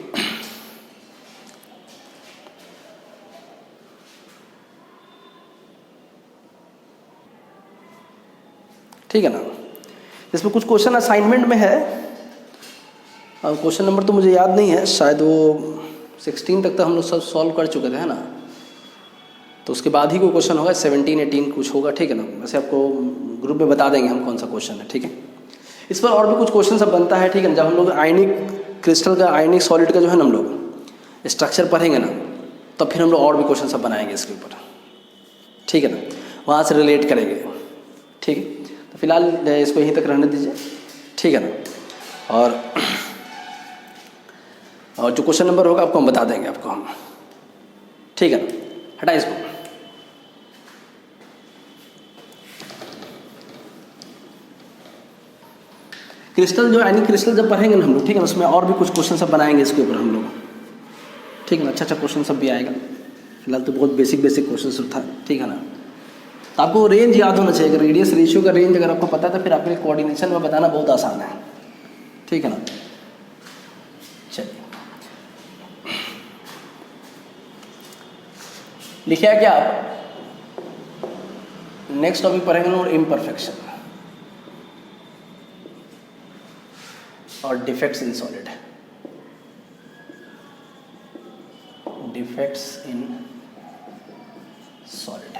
ठीक है ना, इसमें कुछ क्वेश्चन असाइनमेंट में है, क्वेश्चन नंबर तो मुझे याद नहीं है, शायद वो 16 तक तो हम लोग सब सॉल्व कर चुके थे, है ना। तो उसके बाद ही कोई क्वेश्चन होगा, 17 18 कुछ होगा। ठीक है ना, वैसे आपको ग्रुप में बता देंगे हम कौन सा क्वेश्चन है। ठीक है, इस पर और भी कुछ क्वेश्चन सब बनता है। ठीक है ना, जब हम लोग आयनिक क्रिस्टल का, आयनिक सॉलिड का जो है ना हम लोग स्ट्रक्चर पढ़ेंगे ना, तब फिर हम लोग और भी क्वेश्चन सब बनाएंगे इसके ऊपर। ठीक है ना, वहाँ से रिलेट करेंगे। ठीक है, तो फिलहाल इसको यहीं तक रहने दीजिए। ठीक है ना, और जो क्वेश्चन नंबर होगा आपको हम बता देंगे आपको हम। ठीक है ना, हटा इसको। क्रिस्टल जो आयनिक क्रिस्टल जब पढ़ेंगे ना हम लोग, ठीक है ना, उसमें और भी कुछ क्वेश्चन सब बनाएंगे इसके ऊपर हम लोग। ठीक है ना, अच्छा क्वेश्चन सब भी आएगा। फिलहाल तो बहुत बेसिक क्वेश्चन सब था। ठीक है ना, तो आपको रेंज याद होना चाहिए। अगर रेडियस रेशियो का रेंज अगर आपको पता है तो फिर आपके लिए कोऑर्डिनेशन में बताना बहुत आसान है। ठीक है ना, चलिए लिखिए क्या आप नेक्स्ट टॉपिक पढ़ेंगे और इम्परफेक्शन और defects in solid, defects in solid.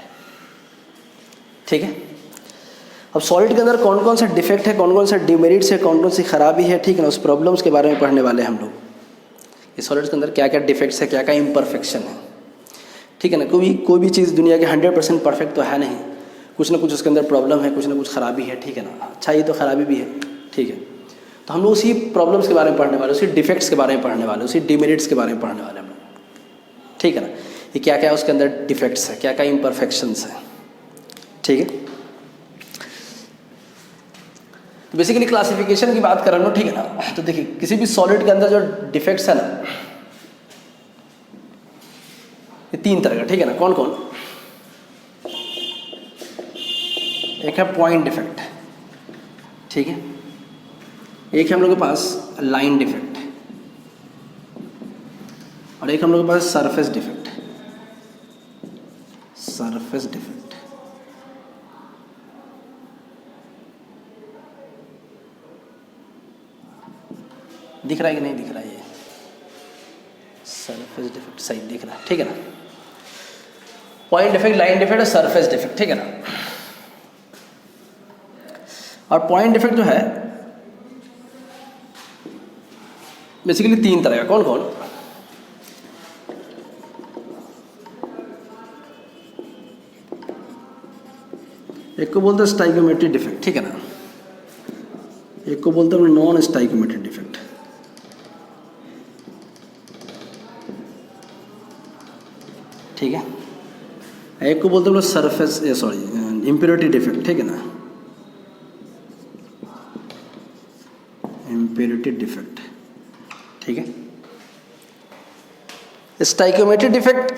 ठीक है, अब सॉलिड के अंदर कौन कौन सा डिफेक्ट है, कौन कौन सा डिमेरिट्स है, कौन कौन सी खराबी है। ठीक है ना, उस प्रॉब्लम्स के बारे में पढ़ने वाले हैं हम लोग। इस सॉलिड्स के अंदर क्या क्या डिफेक्ट्स है, क्या क्या इम्परफेक्शन है। ठीक है ना, कोई भी चीज़ दुनिया के 100% परफेक्ट तो है नहीं, कुछ ना कुछ उसके अंदर प्रॉब्लम है, कुछ ना कुछ खराबी है। ठीक है ना, अच्छाई तो खराबी भी है। ठीक है, तो हम लोग उसी प्रॉब्लम्स के बारे में पढ़ने वाले, उसी डिफेक्ट्स के बारे में पढ़ने वाले, उसी डिमेरिट्स के बारे में पढ़ने वाले हम लोग। ठीक है ना, ये क्या क्या उसके अंदर डिफेक्ट्स है, क्या क्या इम्परफेक्शंस है। ठीक है, तो बेसिकली क्लासिफिकेशन की बात कर रहा हूँ। ठीक है ना, तो देखिए किसी भी सॉलिड के अंदर जो डिफेक्ट्स है ना, ये 3 तरह का। ठीक है ना, कौन कौन? एक है पॉइंट डिफेक्ट। ठीक है, एक है हम लोग के पास लाइन डिफेक्ट, और एक हम लोग के पास सरफेस डिफेक्ट। सरफेस डिफेक्ट दिख रहा है कि नहीं दिख रहा है? ये सरफेस डिफेक्ट सही दिख रहा है। ठीक है ना, पॉइंट डिफेक्ट, लाइन डिफेक्ट और सरफेस डिफेक्ट। ठीक है ना, और पॉइंट डिफेक्ट जो है बेसिकली 3 तरह का। कौन कौन? एक को बोलते हैं स्टाइकोमेट्री डिफेक्ट। ठीक है ना, एक को बोलते हैं नॉन स्टाइकोमेट्री डिफेक्ट। ठीक है, एक को बोलते हैं सरफेस इम्प्योरिटी डिफेक्ट। ठीक है ना, इम्प्योरिटी डिफेक्ट। ठीक है, स्टाइकोमेट्री डिफेक्ट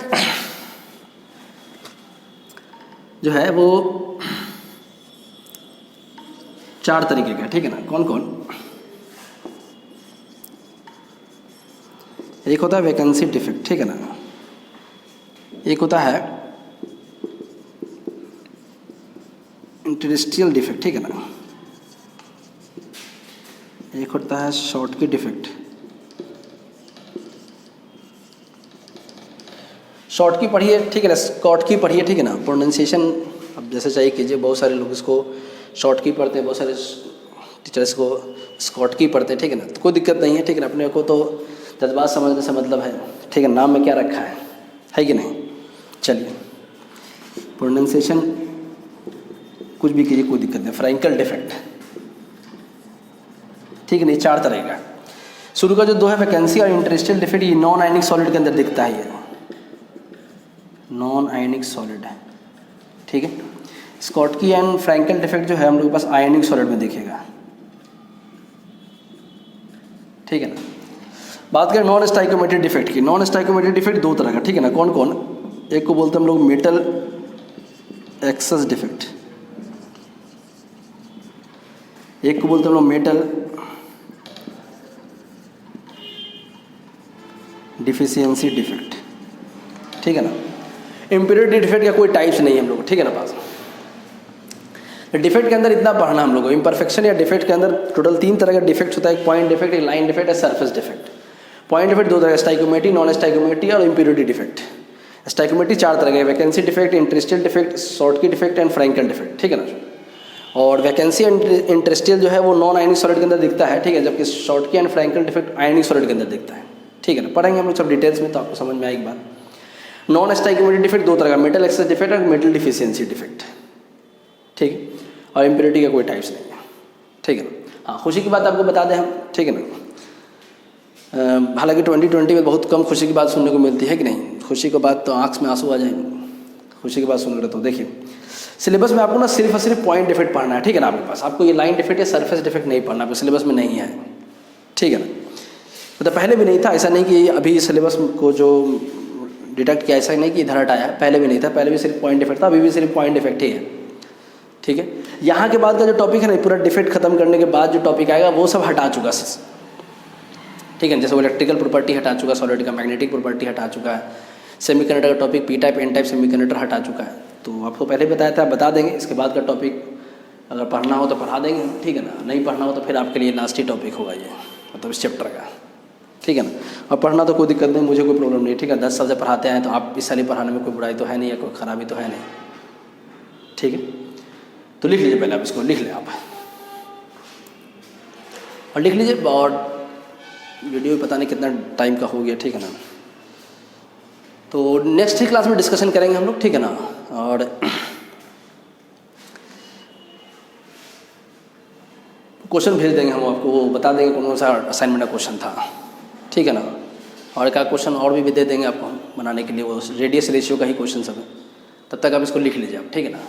जो है वो 4 तरीके का। ठीक है ना, कौन कौन? एक होता है वैकेंसी डिफेक्ट। ठीक है ना, एक होता है इंटरस्टिशियल डिफेक्ट। ठीक है ना, एक होता है शॉर्टकी डिफेक्ट। शॉर्टकी पढ़िए। ठीक है ना, शॉर्टकी पढ़िए। ठीक है ना, प्रोनाउंसिएशन अब जैसे चाहिए कीजिए। बहुत सारे लोग इसको शॉर्टकी पढ़ते हैं, बहुत सारे टीचर्स को स्कॉटकी पढ़ते हैं। ठीक है ना, तो कोई दिक्कत नहीं है। ठीक है ना, अपने को तो जज्बात समझने से मतलब है। ठीक है, नाम में क्या रखा है कि नहीं? चलिए, प्रोनाउंसिएशन कुछ भी कीजिए, कोई दिक्कत नहीं। Frenkel defect. ठीक है, नहीं 4 तरह का। शुरू का जो दो है वैकेंसी और इंटरस्टियल डिफेक्ट, ये नॉन आयनिक सॉलिड के अंदर दिखता है, ये नॉन आयनिक सॉलिड है, ठीक है। स्कॉटकी एंड फ्रैंकल डिफेक्ट जो है हम लोग के पास आयनिक सॉलिड में दिखेगा, ठीक है ना। बात करें नॉन स्टाइकोमेट्रिक डिफेक्ट की, नॉन स्टाइकोमेट्रिक डिफेक्ट दो तरह का, ठीक है ना। कौन कौन? एक को बोलते हैं हम लोग मेटल एक्सेस डिफेक्ट, एक को बोलते हैं हम लोग मेटल डिफिशियंसी डिफेक्ट, ठीक है ना। इम्प्योरिटी डिफेक्ट का कोई टाइप्स नहीं है हम लोग, ठीक है ना पास। डिफेक्ट के अंदर इतना पढ़ना हम लोग को, इम्परफेक्शन या डिफेक्ट के अंदर टोटल 3 तरह का डिफेक्ट होता है, एक पॉइंट डिफेक्ट, एक लाइन डिफेक्ट, एक सरफेस डिफेक्ट। पॉइंट डिफेक्ट 2 तरह का, स्टाइकोमेट्री, नॉन स्टाइकोमेट्री और इम्प्योरिटी डिफेक्ट। स्टाइकोमेट्री 4 तरह के, vacancy defect, interstitial defect, Schottky defect and Frenkel defect, ठीक है ना। और वैकेंसी एंड इंटरस्टियल जो है वो नॉन आयनिक सॉलिड के अंदर दिखता है, ठीक है, जबकि Schottky and Frenkel defect ionic solid के अंदर दिखता है, ठीक है ना। पढ़ेंगे हम लोग सब डिटेल्स में तो आपको समझ में आएगी बात। नॉन स्टाइकोमेट्रिक डिफेक्ट 2 तरह का, मेटल एक्सेस डिफेक्ट और मेटल डिफिशियंसी डिफेक्ट, ठीक है। और इम्प्योरिटी का कोई टाइप्स नहीं है, ठीक है ना। हाँ, खुशी की बात आपको बता दें हम, ठीक है ना। हालांकि 2020 में बहुत कम खुशी की बात सुनने को मिलती है कि नहीं। खुशी की बात तो आँख में आंसू आ जाएंगे खुशी की बात सुन रहे तो। देखिए सिलेबस में आपको ना सिर्फ और सिर्फ पॉइंट डिफेक्ट पढ़ना है, ठीक है ना। आपके पास आपको ये लाइन डिफेक्ट या सरफेस डिफेक्ट नहीं पढ़ना, आपको सिलेबस में नहीं है, ठीक है ना। मतलब पहले भी नहीं था, ऐसा नहीं कि अभी सिलेबस को जो डिडक्ट किया, ऐसा नहीं कि इधर हटाया, पहले भी नहीं था, पहले भी सिर्फ पॉइंट डिफेक्ट था, अभी भी सिर्फ पॉइंट डिफेक्ट ही है, ठीक है। यहाँ के बाद का जो टॉपिक है ना, पूरा डिफेक्ट खत्म करने के बाद जो टॉपिक आएगा वो सब हटा चुका, ठीक है। जैसे वो इलेक्ट्रिकल प्रॉपर्टी हटा चुका, सॉलिड का मैग्नेटिक प्रॉपर्टी हटा चुका है, सेमीकंडक्टर का topic P type N type semiconductor हटा चुका है। तो आपको पहले बताया था, बता देंगे। इसके बाद का टॉपिक अगर पढ़ना हो तो पढ़ा देंगे, ठीक है ना। नहीं पढ़ना हो तो फिर आपके लिए लास्ट ही टॉपिक होगा ये, मतलब इस चैप्टर का, ठीक है ना। और पढ़ना तो कोई दिक्कत नहीं, मुझे कोई प्रॉब्लम नहीं, ठीक है। 10 साल से पढ़ाते हैं तो आप इस साल ही पढ़ाने में कोई बुराई तो है नहीं या कोई ख़राबी तो है नहीं, ठीक है। तो लिख लीजिए पहले, आप इसको लिख लें आप, और लिख लीजिए। और वीडियो पता नहीं कितना टाइम का हो गया, ठीक है ना। तो नेक्स्ट ही क्लास में डिस्कशन करेंगे हम लोग, ठीक है ना। और क्वेश्चन भेज देंगे हम आपको, वो बता देंगे कौन सा असाइनमेंट का क्वेश्चन था, ठीक है ना। और एक क्वेश्चन और भी दे देंगे आपको बनाने के लिए, वो रेडियस रेशियो का ही क्वेश्चन सब है। तब तक आप इसको लिख लीजिए आप, ठीक है ना।